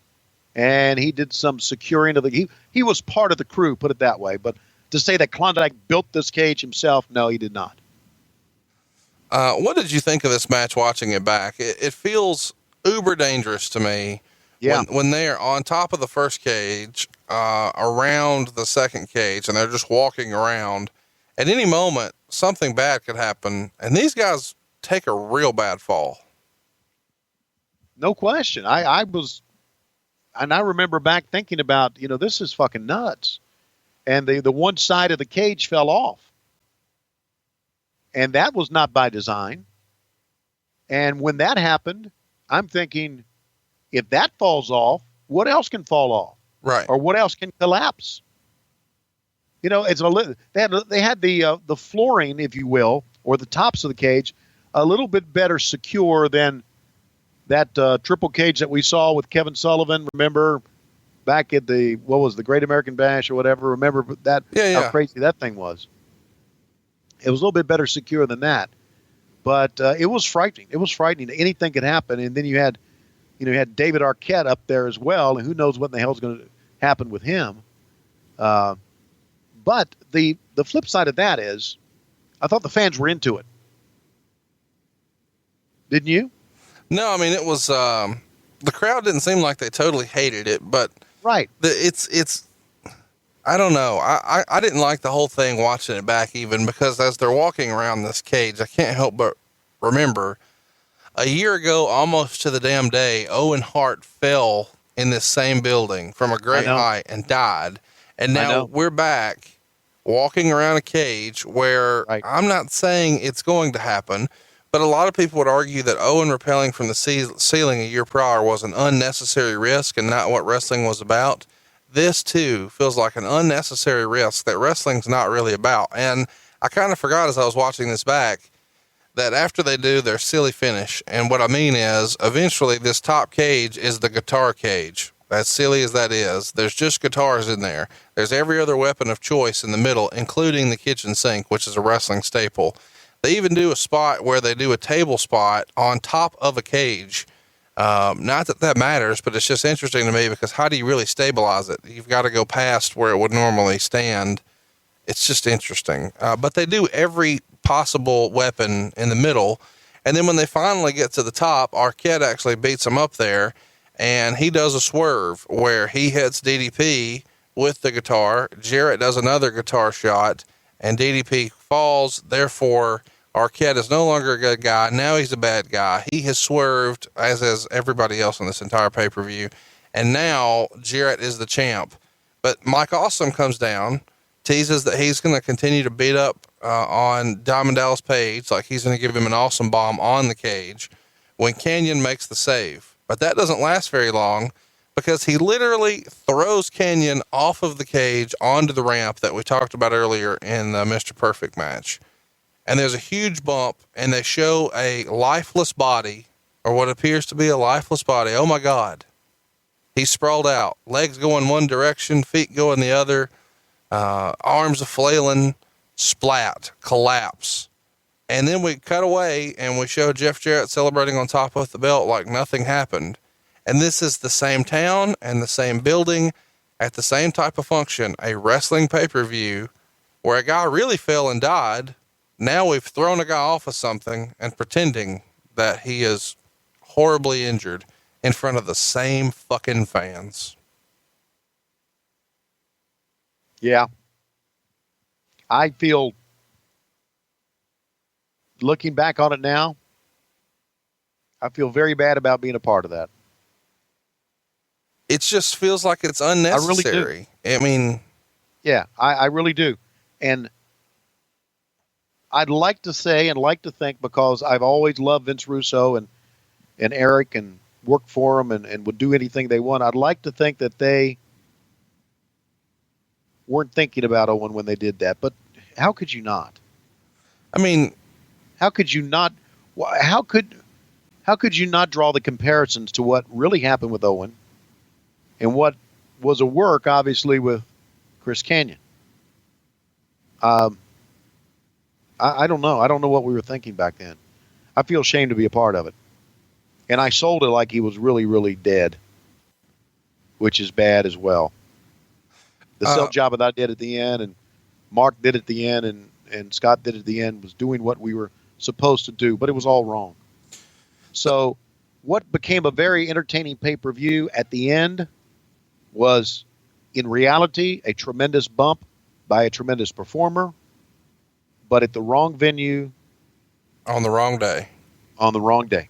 and he did some securing of he was part of the crew, put it that way. But to say that Klondike built this cage himself, no, he did not. What did you think of this match watching it back? It feels uber dangerous to me. Yeah. When they're on top of the first cage, around the second cage, and they're just walking around, at any moment, something bad could happen. And these guys take a real bad fall. No question. I remember back thinking about, this is fucking nuts. And the one side of the cage fell off. And that was not by design. And when that happened, I'm thinking, if that falls off, what else can fall off? Right. Or what else can collapse? It's they had the flooring, if you will, or the tops of the cage, a little bit better secure than that triple cage that we saw with Kevin Sullivan. Remember back at the Great American Bash or whatever? Remember that? Yeah. How crazy that thing was. It was a little bit better secure than that, but it was frightening. It was frightening. Anything could happen, and then you had David Arquette up there as well, and who knows what in the hell is going to happen with him. But the flip side of that is, I thought the fans were into it. Didn't you? No, I mean, it was, the crowd didn't seem like they totally hated it, but right. It's, I don't know. I didn't like the whole thing watching it back even because as they're walking around this cage, I can't help but remember a year ago, almost to the damn day, Owen Hart fell in this same building from a great height and died. And now we're back walking around a cage where I'm not saying it's going to happen, but a lot of people would argue that Owen rappelling from the ceiling a year prior was an unnecessary risk and not what wrestling was about. This too feels like an unnecessary risk that wrestling's not really about. And I kind of forgot as I was watching this back that after they do their silly finish, and what I mean is eventually this top cage is the guitar cage. As silly as that is, there's just guitars in there. There's every other weapon of choice in the middle, including the kitchen sink, which is a wrestling staple. They even do a spot where they do a table spot on top of a cage. Not that matters, but it's just interesting to me because how do you really stabilize it? You've got to go past where it would normally stand. It's just interesting. But they do every possible weapon in the middle. And then when they finally get to the top, Arquette actually beats him up there and he does a swerve where he hits DDP with the guitar. Jarrett does another guitar shot and DDP falls. Therefore, Arquette is no longer a good guy. Now he's a bad guy. He has swerved, as has everybody else in this entire pay-per-view. And now Jarrett is the champ. But Mike Awesome comes down, teases that he's going to continue to beat up on Diamond Dallas Page, like he's going to give him an awesome bomb on the cage, when Canyon makes the save. But that doesn't last very long because he literally throws Canyon off of the cage onto the ramp that we talked about earlier in the Mr. Perfect match. And there's a huge bump, and they show a lifeless body, or what appears to be a lifeless body. Oh my God. He's sprawled out, legs going one direction, feet going the other, arms a flailing, splat, collapse. And then we cut away and we show Jeff Jarrett celebrating on top of the belt like nothing happened. And this is the same town and the same building at the same type of function, a wrestling pay-per-view where a guy really fell and died. Now we've thrown a guy off of something and pretending that he is horribly injured in front of the same fucking fans. Yeah. I feel, looking back on it now, I feel very bad about being a part of that. It just feels like it's unnecessary. I really do. I mean, yeah, I really do. And I'd like to say and like to think, because I've always loved Vince Russo and Eric and worked for them and would do anything they want. I'd like to think that they weren't thinking about Owen when they did that, but how could you not? I mean, how could you not? How could you not draw the comparisons to what really happened with Owen and what was a work, obviously, with Chris Kanyon? I don't know. I don't know what we were thinking back then. I feel ashamed to be a part of it. And I sold it like he was really, really dead, which is bad as well. The sell job that I did at the end, and Mark did at the end, and Scott did at the end, was doing what we were supposed to do, but it was all wrong. So what became a very entertaining pay-per-view at the end was, in reality, a tremendous bump by a tremendous performer, but at the wrong venue. On the wrong day. On the wrong day.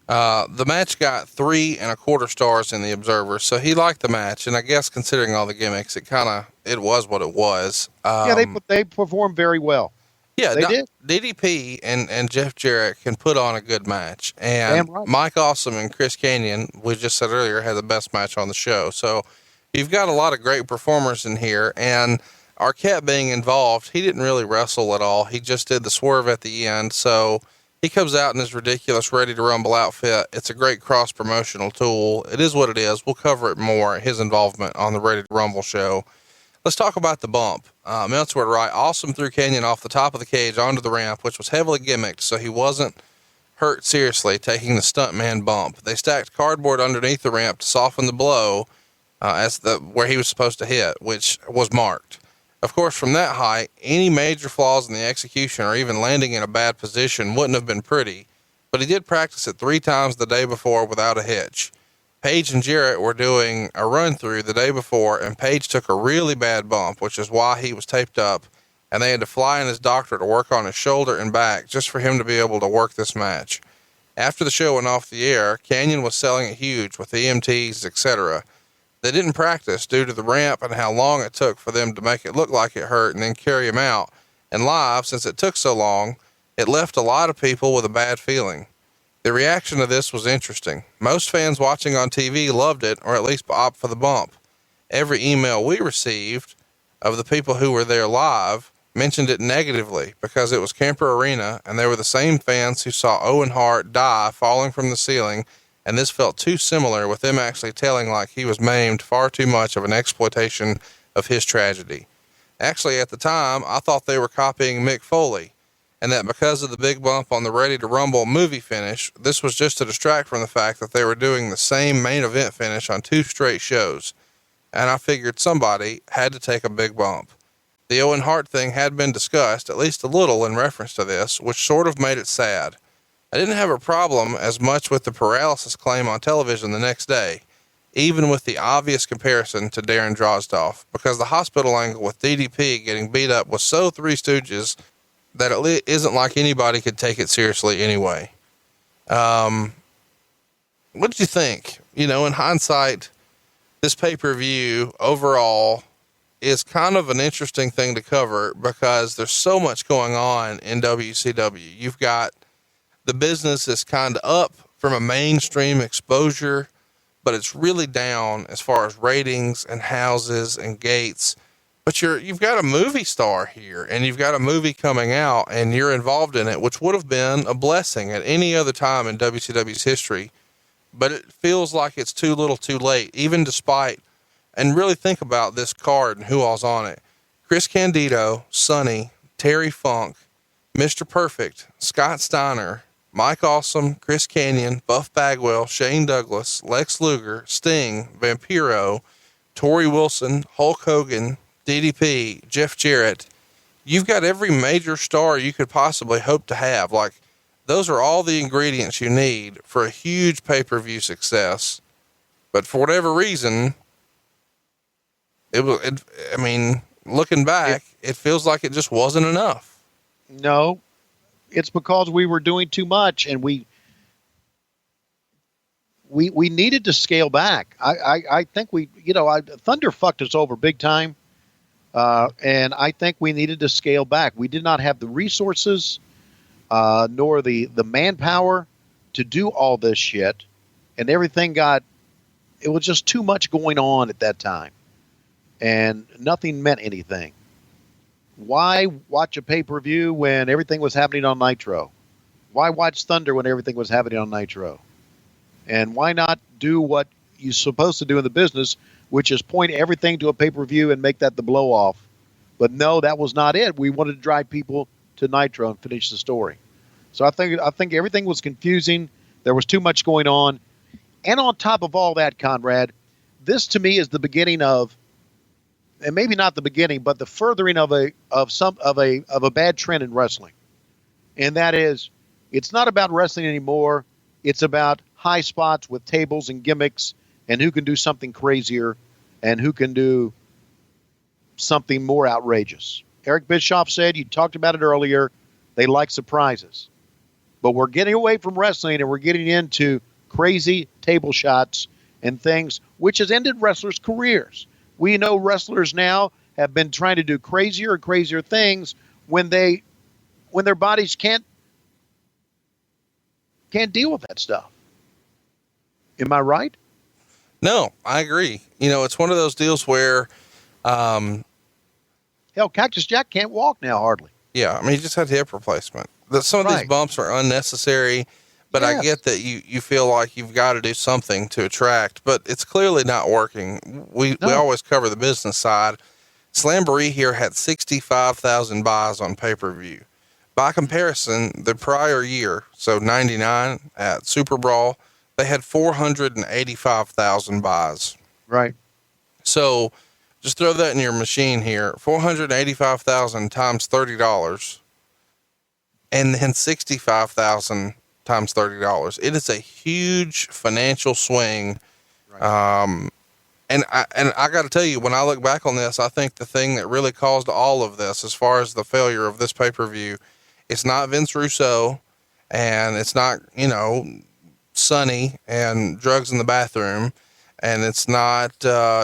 The match got 3 1/4 stars in the Observer, so he liked the match, and I guess considering all the gimmicks, it was what it was. Yeah, they performed very well. Yeah, they did. DDP and Jeff Jarrett can put on a good match, and right. Mike Awesome and Chris Canyon, we just said earlier, had the best match on the show. So you've got a lot of great performers in here, and Arquette being involved, he didn't really wrestle at all. He just did the swerve at the end. So he comes out in his ridiculous Ready to Rumble outfit. It's a great cross promotional tool. It is what it is. We'll cover it more, his involvement on the Ready to Rumble show. Let's talk about the bump. Meltzer right. Awesome threw Kenyon off the top of the cage onto the ramp, which was heavily gimmicked, so he wasn't hurt seriously taking the stuntman bump. They stacked cardboard underneath the ramp to soften the blow where he was supposed to hit, which was marked. Of course, from that height, any major flaws in the execution or even landing in a bad position wouldn't have been pretty, but he did practice it 3 times the day before without a hitch. Paige and Jarrett were doing a run through the day before, and Paige took a really bad bump, which is why he was taped up, and they had to fly in his doctor to work on his shoulder and back just for him to be able to work this match. After the show went off the air, Canyon was selling it huge with EMTs, etc. They didn't practice due to the ramp and how long it took for them to make it look like it hurt and then carry him out. And live, since it took so long, it left a lot of people with a bad feeling. The reaction to this was interesting. Most fans watching on TV loved it, or at least opted for the bump. Every email we received of the people who were there live mentioned it negatively because it was Kemper Arena and they were the same fans who saw Owen Hart die falling from the ceiling, and this felt too similar with them actually telling like he was maimed far too much of an exploitation of his tragedy. Actually, at the time, I thought they were copying Mick Foley, and that because of the big bump on the Ready to Rumble movie finish, this was just to distract from the fact that they were doing the same main event finish on 2 straight shows. And I figured somebody had to take a big bump. The Owen Hart thing had been discussed, at least a little in reference to this, which sort of made it sad. I didn't have a problem as much with the paralysis claim on television the next day, even with the obvious comparison to Darren Drozdov, because the hospital angle with DDP getting beat up was so Three Stooges that it isn't like anybody could take it seriously anyway. What did you think? You know, in hindsight, this pay-per-view overall is kind of an interesting thing to cover because there's so much going on in WCW. You've got the business is kind of up from a mainstream exposure, but it's really down as far as ratings and houses and gates. But you've got a movie star here and you've got a movie coming out and you're involved in it, which would have been a blessing at any other time in WCW's history. But it feels like it's too little too late, even despite, and really think about this card and who all's on it. Chris Candido, Sonny, Terry Funk, Mr. Perfect, Scott Steiner, Mike Awesome, Chris Kanyon, Buff Bagwell, Shane Douglas, Lex Luger, Sting, Vampiro, Torrie Wilson, Hulk Hogan, DDP, Jeff Jarrett. You've got every major star you could possibly hope to have. Like, those are all the ingredients you need for a huge pay-per-view success. But for whatever reason, looking back, it feels like it just wasn't enough. No, it's because we were doing too much, and we needed to scale back. I think Thunder fucked us over big time. And I think we needed to scale back. We did not have the resources, nor the manpower to do all this shit. And everything it was just too much going on at that time. And nothing meant anything. Why watch a pay-per-view when everything was happening on Nitro? Why watch Thunder when everything was happening on Nitro? And why not do what you're supposed to do in the business, which is point everything to a pay-per-view and make that the blow-off? But no, that was not it. We wanted to drive people to Nitro and finish the story. So I think everything was confusing. There was too much going on. And on top of all that, Conrad, this to me is the beginning of, and maybe not the beginning, but the furthering of a bad trend in wrestling. And that is, it's not about wrestling anymore. It's about high spots with tables and gimmicks, and who can do something crazier and who can do something more outrageous. Eric Bischoff said, you talked about it earlier, they like surprises. But we're getting away from wrestling and we're getting into crazy table shots and things, which has ended wrestlers' careers. We know wrestlers now have been trying to do crazier and crazier things when their bodies can't deal with that stuff. Am I right? No, I agree. It's one of those deals where, hell, Cactus Jack can't walk now hardly. Yeah. He just had hip replacement. Some of these bumps are unnecessary, but yes. I get that you feel like you've got to do something to attract, but it's clearly not working. We always cover the business side. Slamboree here had 65,000 buys on pay-per-view. By comparison, the prior year, so 99 at Super Brawl, they had 485,000 buys. Right. So just throw that in your machine here. 485,000 times $30, and then 65,000 times $30. It is a huge financial swing. Right. And I got to tell you, when I look back on this, I think the thing that really caused all of this, as far as the failure of this pay-per-view, it's not Vince Russo, and it's not, Sonny and drugs in the bathroom, and it's not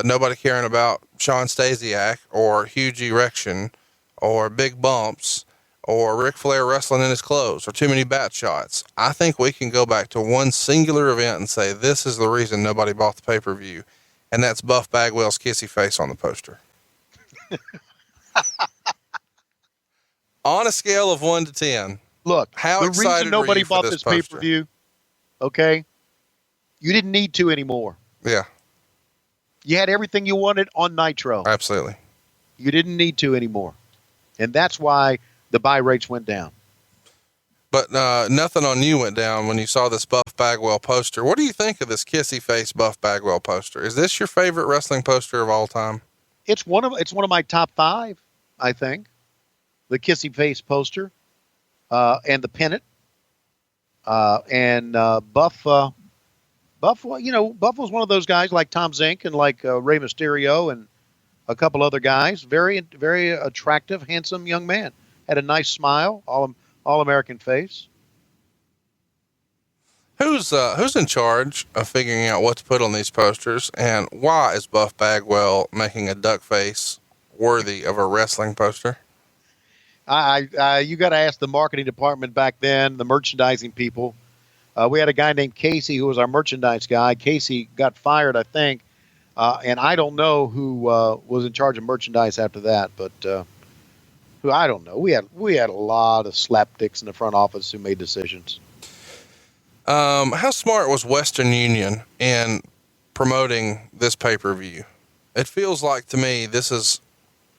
nobody caring about Shawn Stasiak or Hugh G Rection or big bumps or Ric Flair wrestling in his clothes or too many bat shots. I think we can go back to one singular event and say this is the reason nobody bought the pay-per-view, and that's Buff Bagwell's kissy face on the poster. On a scale of 1 to 10, look, how the excited reason nobody were you for bought this poster? pay-per-view, okay, you didn't need to anymore. Yeah. You had everything you wanted on Nitro. Absolutely. You didn't need to anymore. And that's why the buy rates went down. But nothing on you went down when you saw this Buff Bagwell poster. What do you think of this kissy face Buff Bagwell poster? Is this your favorite wrestling poster of all time? It's one of my top 5, I think. The kissy face poster, and the pennant, and Buff. Buff was one of those guys like Tom Zink and like Rey Mysterio and a couple other guys. Very, very attractive, handsome young man. Had a nice smile, all American face. Who's in charge of figuring out what to put on these posters, and why is Buff Bagwell making a duck face worthy of a wrestling poster? You got to ask the marketing department back then, the merchandising people. We had a guy named Casey who was our merchandise guy. Casey got fired, I think, and I don't know who was in charge of merchandise after that. But who I don't know. We had a lot of slapdicks in the front office who made decisions. How smart was Western Union in promoting this pay-per-view? It feels like to me this is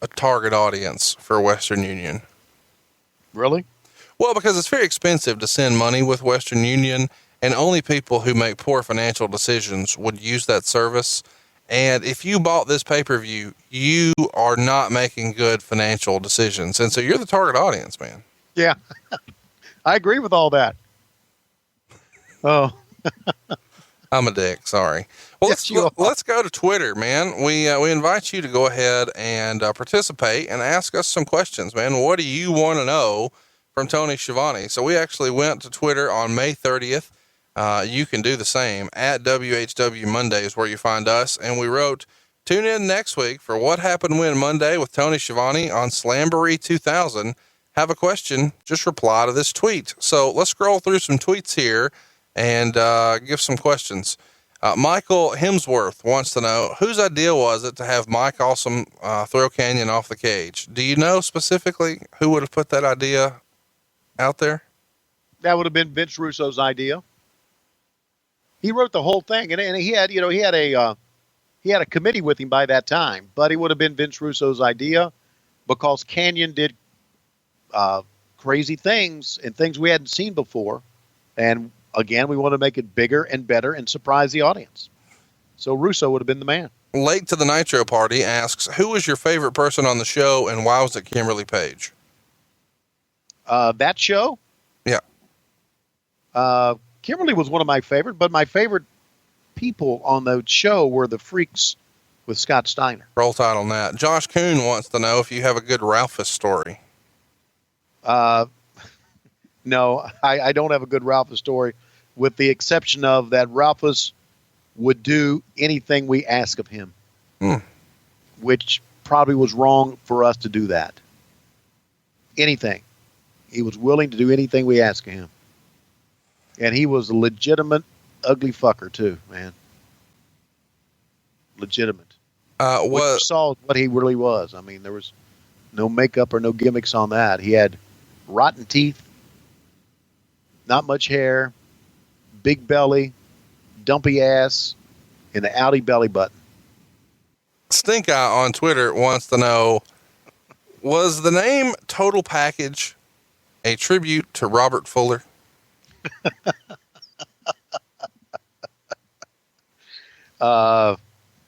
a target audience for Western Union. Really? Well, because it's very expensive to send money with Western Union, and only people who make poor financial decisions would use that service. And if you bought this pay-per-view, you are not making good financial decisions. And so you're the target audience, man. Yeah. I agree with all that. Oh, I'm a dick. Sorry. Well, Yes, let's go to Twitter, man. We invite you to go ahead and participate and ask us some questions, man. What do you want to know from Tony Schiavone? So we actually went to Twitter on May 30th. You can do the same at WHW Monday is where you find us. And we wrote, tune in next week for What Happened When Monday with Tony Schiavone on Slamboree 2000. Have a question, just reply to this tweet. So let's scroll through some tweets here and give some questions. Michael Hemsworth wants to know, whose idea was it to have Mike Awesome throw Canyon off the cage? Do you know specifically who would have put that idea out there? that would have been Vince Russo's idea. He wrote the whole thing, and he had a committee with him by that time, but it would have been Vince Russo's idea because Canyon did crazy things and things we hadn't seen before. And again, we want to make it bigger and better and surprise the audience. So Russo would have been the man. Late to the Nitro Party asks, who was your favorite person on the show and why was it Kimberly Page? That show? Yeah. Kimberly was one of my favorite, but my favorite people on the show were the Freaks with Scott Steiner. Roll Tide on that. Josh Kuhn wants to know if you have a good Ralphus story. No, I don't have a good Ralphus story, with the exception of that Ralphus would do anything we ask of him, which probably was wrong for us to do that. Anything. He was willing to do anything we asked of him. And he was a legitimate ugly fucker too, man. Legitimate. What you saw what he really was. I mean, there was no makeup or no gimmicks on that. He had rotten teeth, not much hair, big belly, dumpy ass, and the Audi belly button. Stink Eye on Twitter wants to know, was the name Total Package a tribute to Robert Fuller?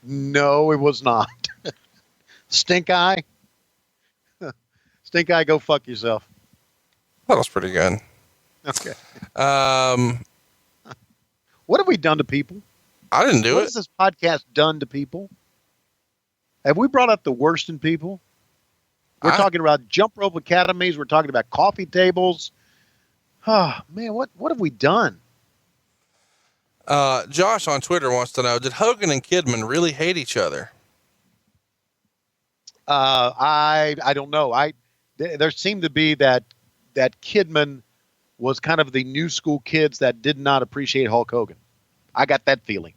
No, it was not. Stink Eye? Stink Eye, go fuck yourself. That was pretty good. Okay. What have we done to people? I didn't do What it. has this podcast done to people? Have we brought up the worst in people? We're talking about jump rope academies. We're talking about coffee tables. Oh, man, what have we done? Josh on Twitter wants to know, did Hogan and Kidman really hate each other? I don't know. There seemed to be that Kidman was kind of the new school kids that did not appreciate Hulk Hogan. I got that feeling.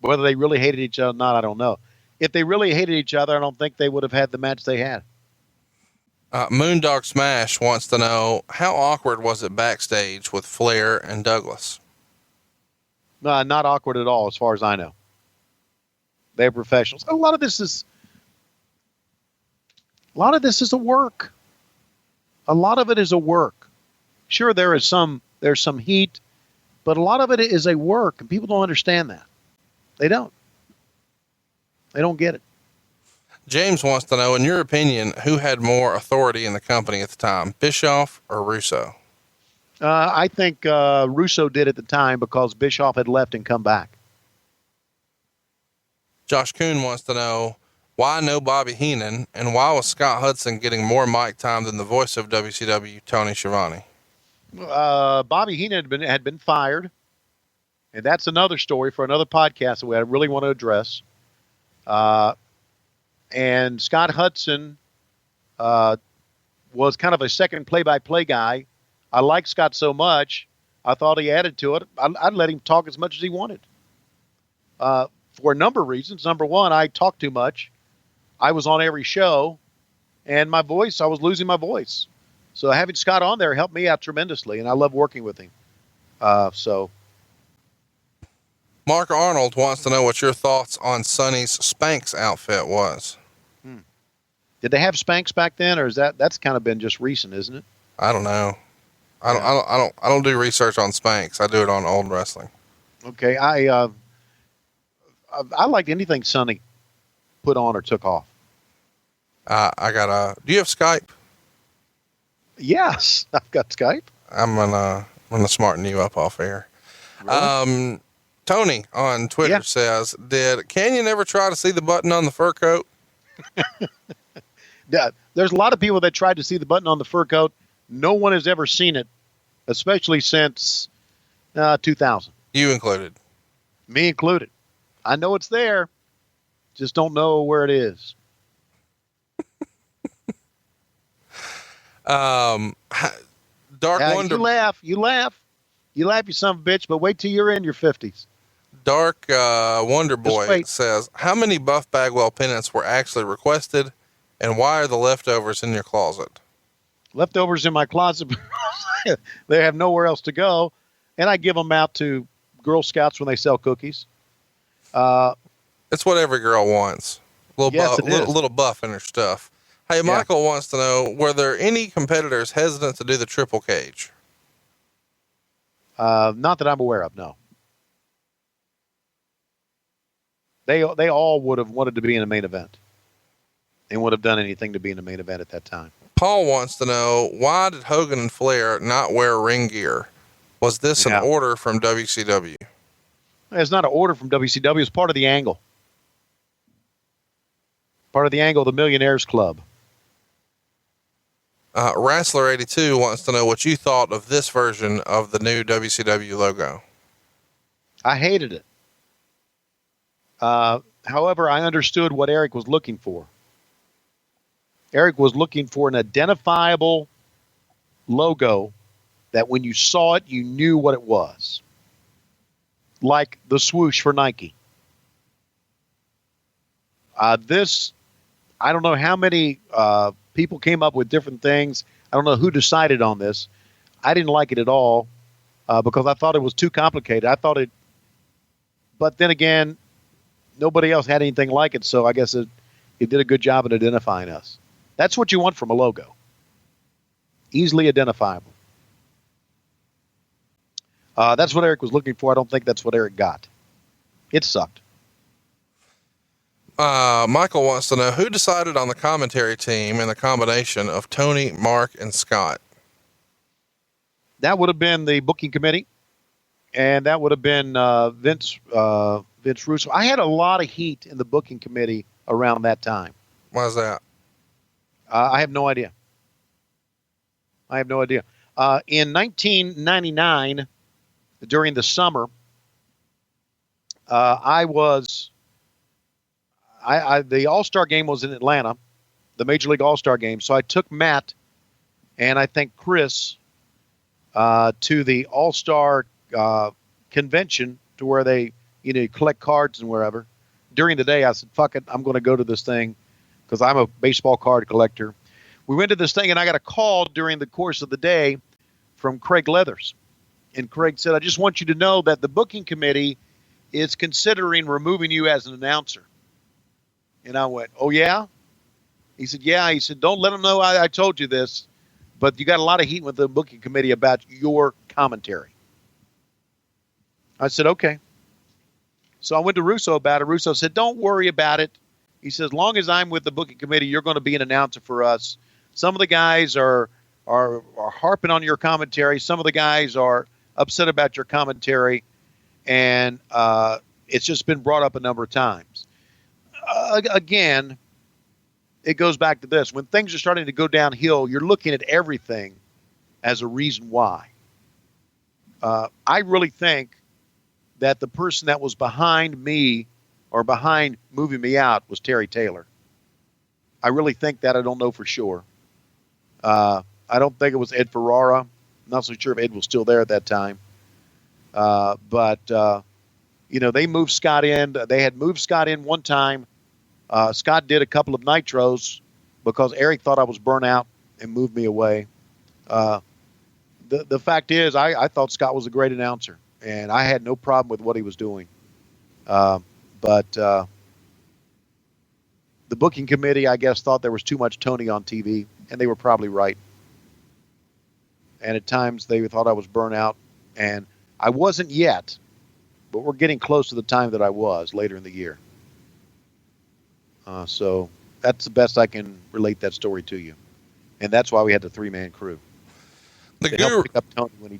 Whether they really hated each other or not, I don't know. If they really hated each other, I don't think they would have had the match they had. Moondog Smash wants to know, how awkward was it backstage with Flair and Douglas? Not awkward at all, as far as I know. They're professionals. A lot of this is a work. A lot of it is a work. Sure, there's some heat, but a lot of it is a work, and people don't understand that. They don't get it. James wants to know, in your opinion, who had more authority in the company at the time, Bischoff or Russo? I think Russo did at the time because Bischoff had left and come back. Josh Kuhn wants to know, why no Bobby Heenan, and why was Scott Hudson getting more mic time than the voice of WCW, Tony Schiavone? Bobby Heenan had been fired, and that's another story for another podcast that I really want to address. And Scott Hudson was kind of a second play-by-play guy. I liked Scott so much, I thought he added to it. I'd let him talk as much as he wanted. For a number of reasons. Number one, I talked too much. I was on every show, and I was losing my voice. So having Scott on there helped me out tremendously, and I love working with him. Mark Arnold wants to know what your thoughts on Sonny's Spanx outfit was. Did they have Spanx back then, or that's kind of been just recent, isn't it? I don't know. I don't do research on Spanx. I do it on old wrestling. Okay, I liked anything Sonny put on or took off. Do you have Skype? Yes, I've got Skype. I'm gonna smarten you up off air. Really? Tony on Twitter says, did Canyon ever try to see the button on the fur coat? Yeah, there's a lot of people that tried to see the button on the fur coat. No one has ever seen it, especially since 2000. You included. Me included. I know it's there, just don't know where it is. Dark Wonder. You laugh, you son of a bitch, but wait till you're in your 50s. Dark Wonder Boy says, how many Buff Bagwell pennants were actually requested, and why are the leftovers in your closet? Leftovers in my closet. They have nowhere else to go, and I give them out to Girl Scouts when they sell cookies. It's what every girl wants. Little buff in her stuff. Hey, Michael wants to know, were there any competitors hesitant to do the triple cage? Not that I'm aware of, no. They all would have wanted to be in a main event and would have done anything to be in a main event at that time. Paul wants to know, why did Hogan and Flair not wear ring gear? Was this an order from WCW? It's not an order from WCW. It's part of the angle. Part of the angle of the Millionaires Club. Wrestler 82 wants to know what you thought of this version of the new WCW logo. I hated it. However, I understood what Eric was looking for. Eric was looking for an identifiable logo that when you saw it, you knew what it was. Like the swoosh for Nike. I don't know how many people came up with different things. I don't know who decided on this. I didn't like it at all because I thought it was too complicated. But then again, nobody else had anything like it, so I guess it did a good job at identifying us. That's what you want from a logo. Easily identifiable. That's what Eric was looking for. I don't think that's what Eric got. It sucked. Michael wants to know, who decided on the commentary team and the combination of Tony, Mark, and Scott? That would have been the booking committee, and that would have been Vince Russo. I had a lot of heat in the booking committee around that time. Why is that? I have no idea. In 1999, during the summer, the All-Star game was in Atlanta, the Major League All-Star game. So I took Matt and I think Chris to the All-Star convention to where they, collect cards and wherever. During the day, I said, fuck it, I'm going to go to this thing because I'm a baseball card collector. We went to this thing and I got a call during the course of the day from Craig Leathers. And Craig said, I just want you to know that the booking committee is considering removing you as an announcer. And I went, oh, yeah? He said, yeah. He said, don't let them know I told you this, but you got a lot of heat with the booking committee about your commentary. I said, okay. So I went to Russo about it. Russo said, don't worry about it. He says, as long as I'm with the booking committee, you're going to be an announcer for us. Some of the guys are harping on your commentary. Some of the guys are upset about your commentary. And it's just been brought up a number of times. Again, it goes back to this. When things are starting to go downhill, you're looking at everything as a reason why. I really think that the person that was behind me or behind moving me out was Terry Taylor. I really think that. I don't know for sure. I don't think it was Ed Ferrara. I'm not so sure if Ed was still there at that time. But they moved Scott in. They had moved Scott in one time. Scott did a couple of nitros because Eric thought I was burnt out and moved me away. The fact is, I thought Scott was a great announcer, and I had no problem with what he was doing. But the booking committee, I guess, thought there was too much Tony on TV, and they were probably right. and at times they thought I was burnt out, and I wasn't yet, but we're getting close to the time that I was later in the year. So that's the best I can relate that story to you, and that's why we had the 3-man crew. The to guru help pick up Tony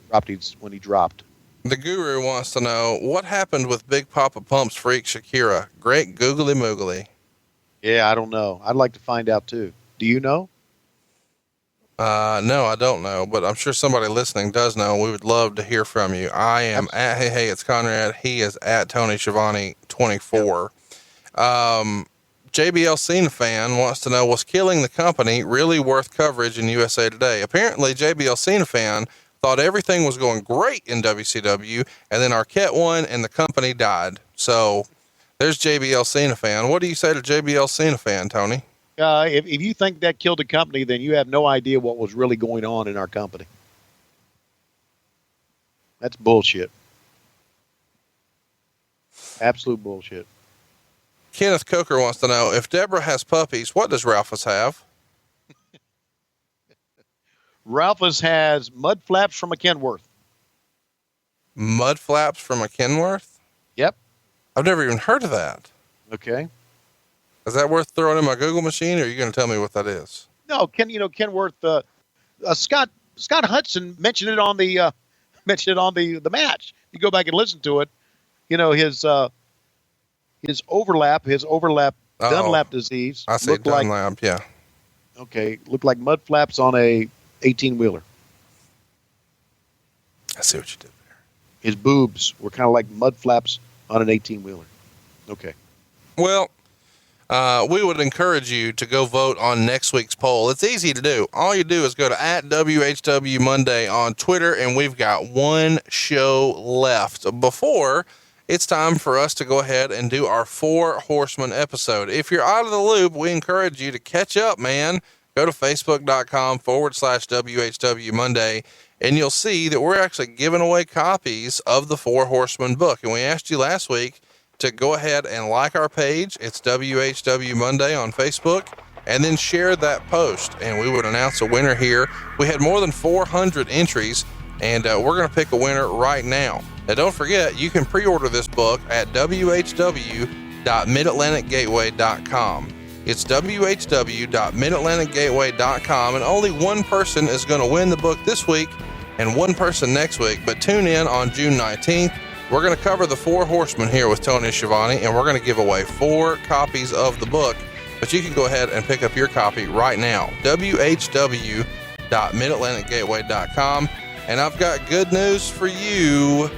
when he dropped. The guru wants to know what happened with Big Papa Pump's freak Shakira. Great googly moogly. Yeah, I don't know. I'd like to find out too. Do you know? No, I don't know, but I'm sure somebody listening does know. We would love to hear from you. I am at Hey, it's Conrad. He is at Tony Schiavone 24. JBL Cena fan wants to know, was killing the company really worth coverage in USA Today? Apparently JBL Cena fan thought everything was going great in WCW, and then Arquette won and the company died. So there's JBL Cena fan. What do you say to JBL Cena fan, Tony? If you think that killed the company, then you have no idea what was really going on in our company. That's bullshit. Absolute bullshit. Kenneth Coker wants to know, if Deborah has puppies, what does Ralphus have? Ralphus has mud flaps from a Kenworth. Mud flaps from a Kenworth? Yep. I've never even heard of that. Okay. Is that worth throwing in my Google machine, or are you going to tell me what that is? No, Kenworth. Scott Hudson mentioned it on the match. You go back and listen to it. His overlap Dunlap disease. I see Dunlap. Yeah. Okay, looked like mud flaps on a 18-wheeler. I see what you did there. His boobs were kind of like mud flaps on an 18-wheeler. Okay. Well, we would encourage you to go vote on next week's poll. It's easy to do. All you do is go to @WHW Monday on Twitter, and we've got one show left before it's time for us to go ahead and do our 4 Horsemen episode. If you're out of the loop, we encourage you to catch up, man. Go to facebook.com/WHW Monday, and you'll see that we're actually giving away copies of the 4 Horsemen book. And we asked you last week to go ahead and like our page. It's WHW Monday on Facebook, and then share that post, and we would announce a winner here. We had more than 400 entries, and we're going to pick a winner right now. Now, don't forget, you can pre-order this book at whw.midatlanticgateway.com. It's whw.midatlanticgateway.com, and only one person is going to win the book this week and one person next week. But tune in on June 19th. We're going to cover the 4 Horsemen here with Tony Schiavone, and we're going to give away 4 copies of the book. But you can go ahead and pick up your copy right now. whw.midatlanticgateway.com. And I've got good news for you,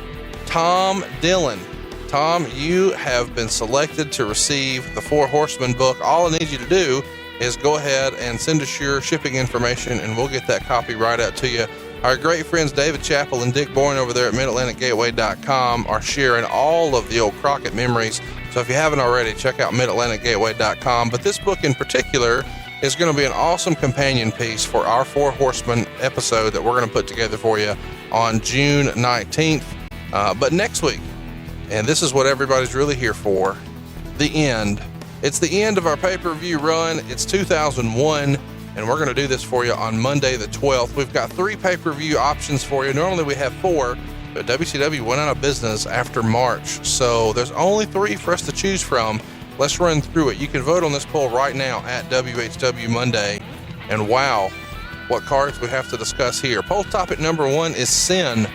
Tom Dillon. Tom, you have been selected to receive the 4 Horsemen book. All I need you to do is go ahead and send us your shipping information, and we'll get that copy right out to you. Our great friends David Chappell and Dick Bourne over there at MidAtlanticGateway.com are sharing all of the old Crockett memories. So if you haven't already, check out MidAtlanticGateway.com. But this book in particular is going to be an awesome companion piece for our 4 Horsemen episode that we're going to put together for you on June 19th. But next week, and this is what everybody's really here for, the end. It's the end of our pay-per-view run. It's 2001, and we're going to do this for you on Monday the 12th. We've got 3 pay-per-view options for you. Normally we have 4, but WCW went out of business after March, so there's only 3 for us to choose from. Let's run through it. You can vote on this poll right now at WHW Monday. And wow, what cards we have to discuss here. Poll topic number 1 is Sin.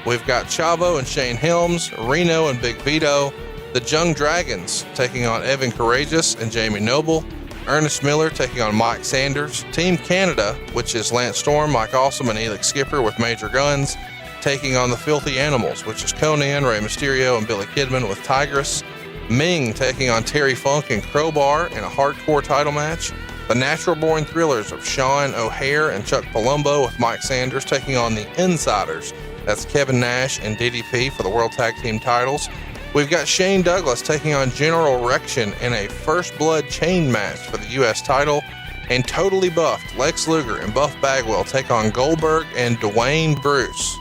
We've got Chavo and Shane Helms, Reno and Big Vito, the Jung Dragons taking on Evan Courageous and Jamie Noble, Ernest Miller taking on Mike Sanders, Team Canada, which is Lance Storm, Mike Awesome, and Elix Skipper with Major Guns, taking on the Filthy Animals, which is Konnan, Rey Mysterio, and Billy Kidman with Tigress, Ming taking on Terry Funk and Crowbar in a hardcore title match, the Natural Born Thrillers of Sean O'Hare and Chuck Palumbo with Mike Sanders taking on the Insiders. That's Kevin Nash and DDP for the World Tag Team titles. We've got Shane Douglas taking on General Rection in a First Blood chain match for the U.S. title. And totally buffed Lex Luger and Buff Bagwell take on Goldberg and Dwayne Bruce.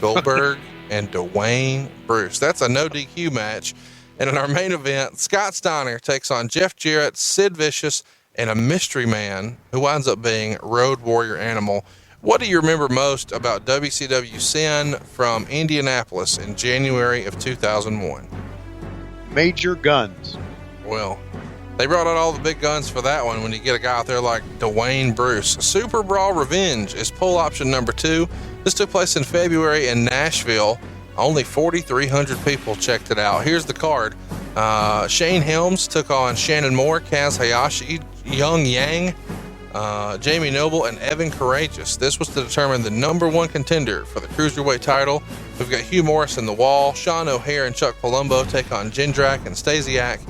Goldberg and Dwayne Bruce. That's a no DQ match. And in our main event, Scott Steiner takes on Jeff Jarrett, Sid Vicious, and a mystery man who winds up being Road Warrior Animal. What do you remember most about WCW Sin from Indianapolis in January of 2001? Major guns. Well, they brought out all the big guns for that one when you get a guy out there like Dwayne Bruce. Super Brawl Revenge is poll option number 2. This took place in February in Nashville. Only 4,300 people checked it out. Here's the card. Shane Helms took on Shannon Moore, Kaz Hayashi, Young Yang, Jamie Noble, and Evan Courageous. This was to determine the number 1 contender for the Cruiserweight title. We've got Hugh Morrus in the Wall. Sean O'Hare and Chuck Palumbo take on Jindrak and Stasiak.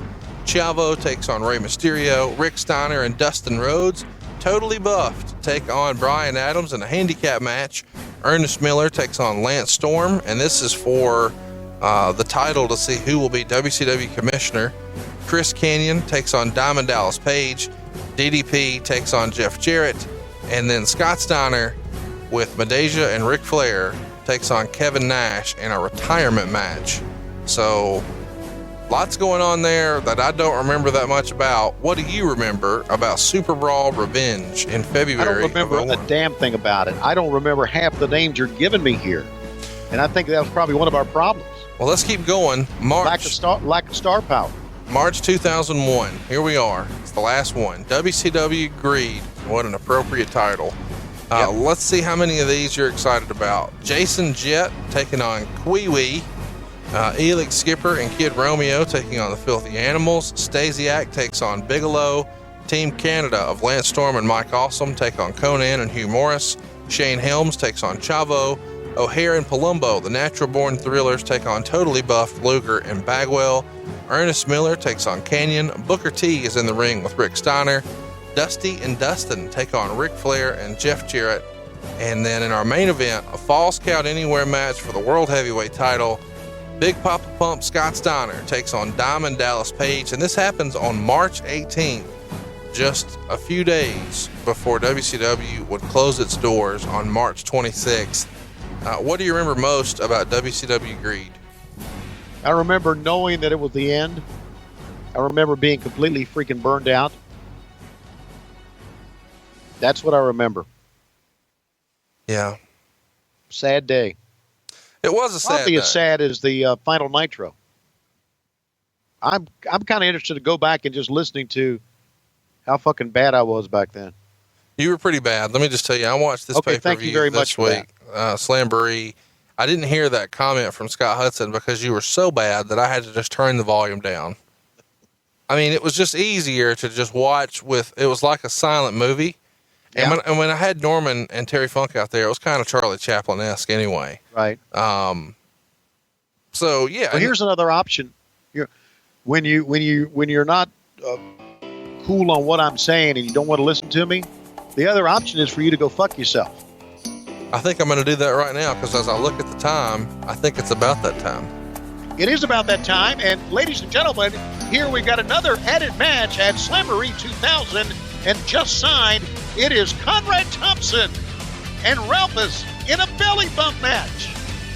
Chavo takes on Rey Mysterio. Rick Steiner and Dustin Rhodes, totally buffed, take on Brian Adams in a handicap match. Ernest Miller takes on Lance Storm, and this is for the title to see who will be WCW Commissioner. Chris Canyon takes on Diamond Dallas Page. DDP takes on Jeff Jarrett. And then Scott Steiner with Madeja and Ric Flair takes on Kevin Nash in a retirement match. So lots going on there that I don't remember that much about. What do you remember about Super Brawl Revenge in February? I don't remember a damn thing about it. I don't remember half the names you're giving me here. And I think that was probably one of our problems. Well, let's keep going. Lack of star power. March 2001. Here we are. It's the last one. WCW Greed. What an appropriate title. Yep. Let's see how many of these you're excited about. Jason Jett taking on Kwee-Wee. Elix Skipper and Kid Romeo taking on the Filthy Animals. Stasiak takes on Bigelow. Team Canada of Lance Storm and Mike Awesome take on Conan and Hugh Morrus. Shane Helms takes on Chavo. O'Hare and Palumbo, the Natural Born Thrillers, take on totally buffed Luger and Bagwell. Ernest Miller takes on Canyon. Booker T is in the ring with Rick Steiner. Dusty and Dustin take on Ric Flair and Jeff Jarrett. And then in our main event, a Falls Count Anywhere match for the World Heavyweight title. Big Papa Pump Scott Steiner takes on Diamond Dallas Page, and this happens on March 18th, just a few days before WCW would close its doors on March 26th. What do you remember most about WCW Greed? I remember knowing that it was the end. I remember being completely freaking burned out. That's what I remember. Yeah. Sad day. It was a sad Probably day. as sad as the final Nitro. I'm kind of interested to go back and just listening to how fucking bad I was back then. You were pretty bad. Let me just tell you, I watched this Okay, pay-per-view thank you very this much for week, Slamboree. I didn't hear that comment from Scott Hudson because you were so bad that I had to just turn the volume down. I mean, it was just easier to just watch it was like a silent movie. Yeah. And when I had Norman and Terry Funk out there, it was kind of Charlie Chaplin-esque anyway. Right. So yeah. Well, here's another option. When you're not cool on what I'm saying and you don't want to listen to me, the other option is for you to go fuck yourself. I think I'm going to do that right now because as I look at the time, I think it's about that time. It is about that time, and ladies and gentlemen, here we've got another added match at Slamboree 2000, and just signed, it is Conrad Thompson and Ralphus in a belly bump match.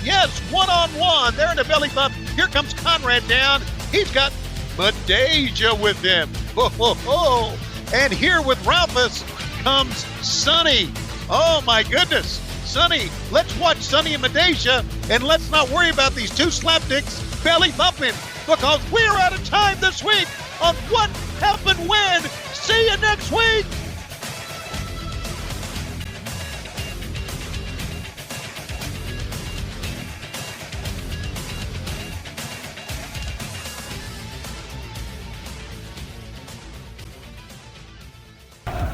Yes, one-on-one, they're in a belly bump. Here comes Conrad down. He's got Madeja with him. Ho, ho, ho. And here with Ralphus comes Sonny. Oh, my goodness. Sonny, let's watch Sonny and Madeja, and let's not worry about these two slapdicks belly bumping, because we're out of time this week on What Happened When. See you next week.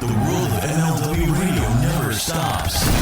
The world of MLW Radio never stops.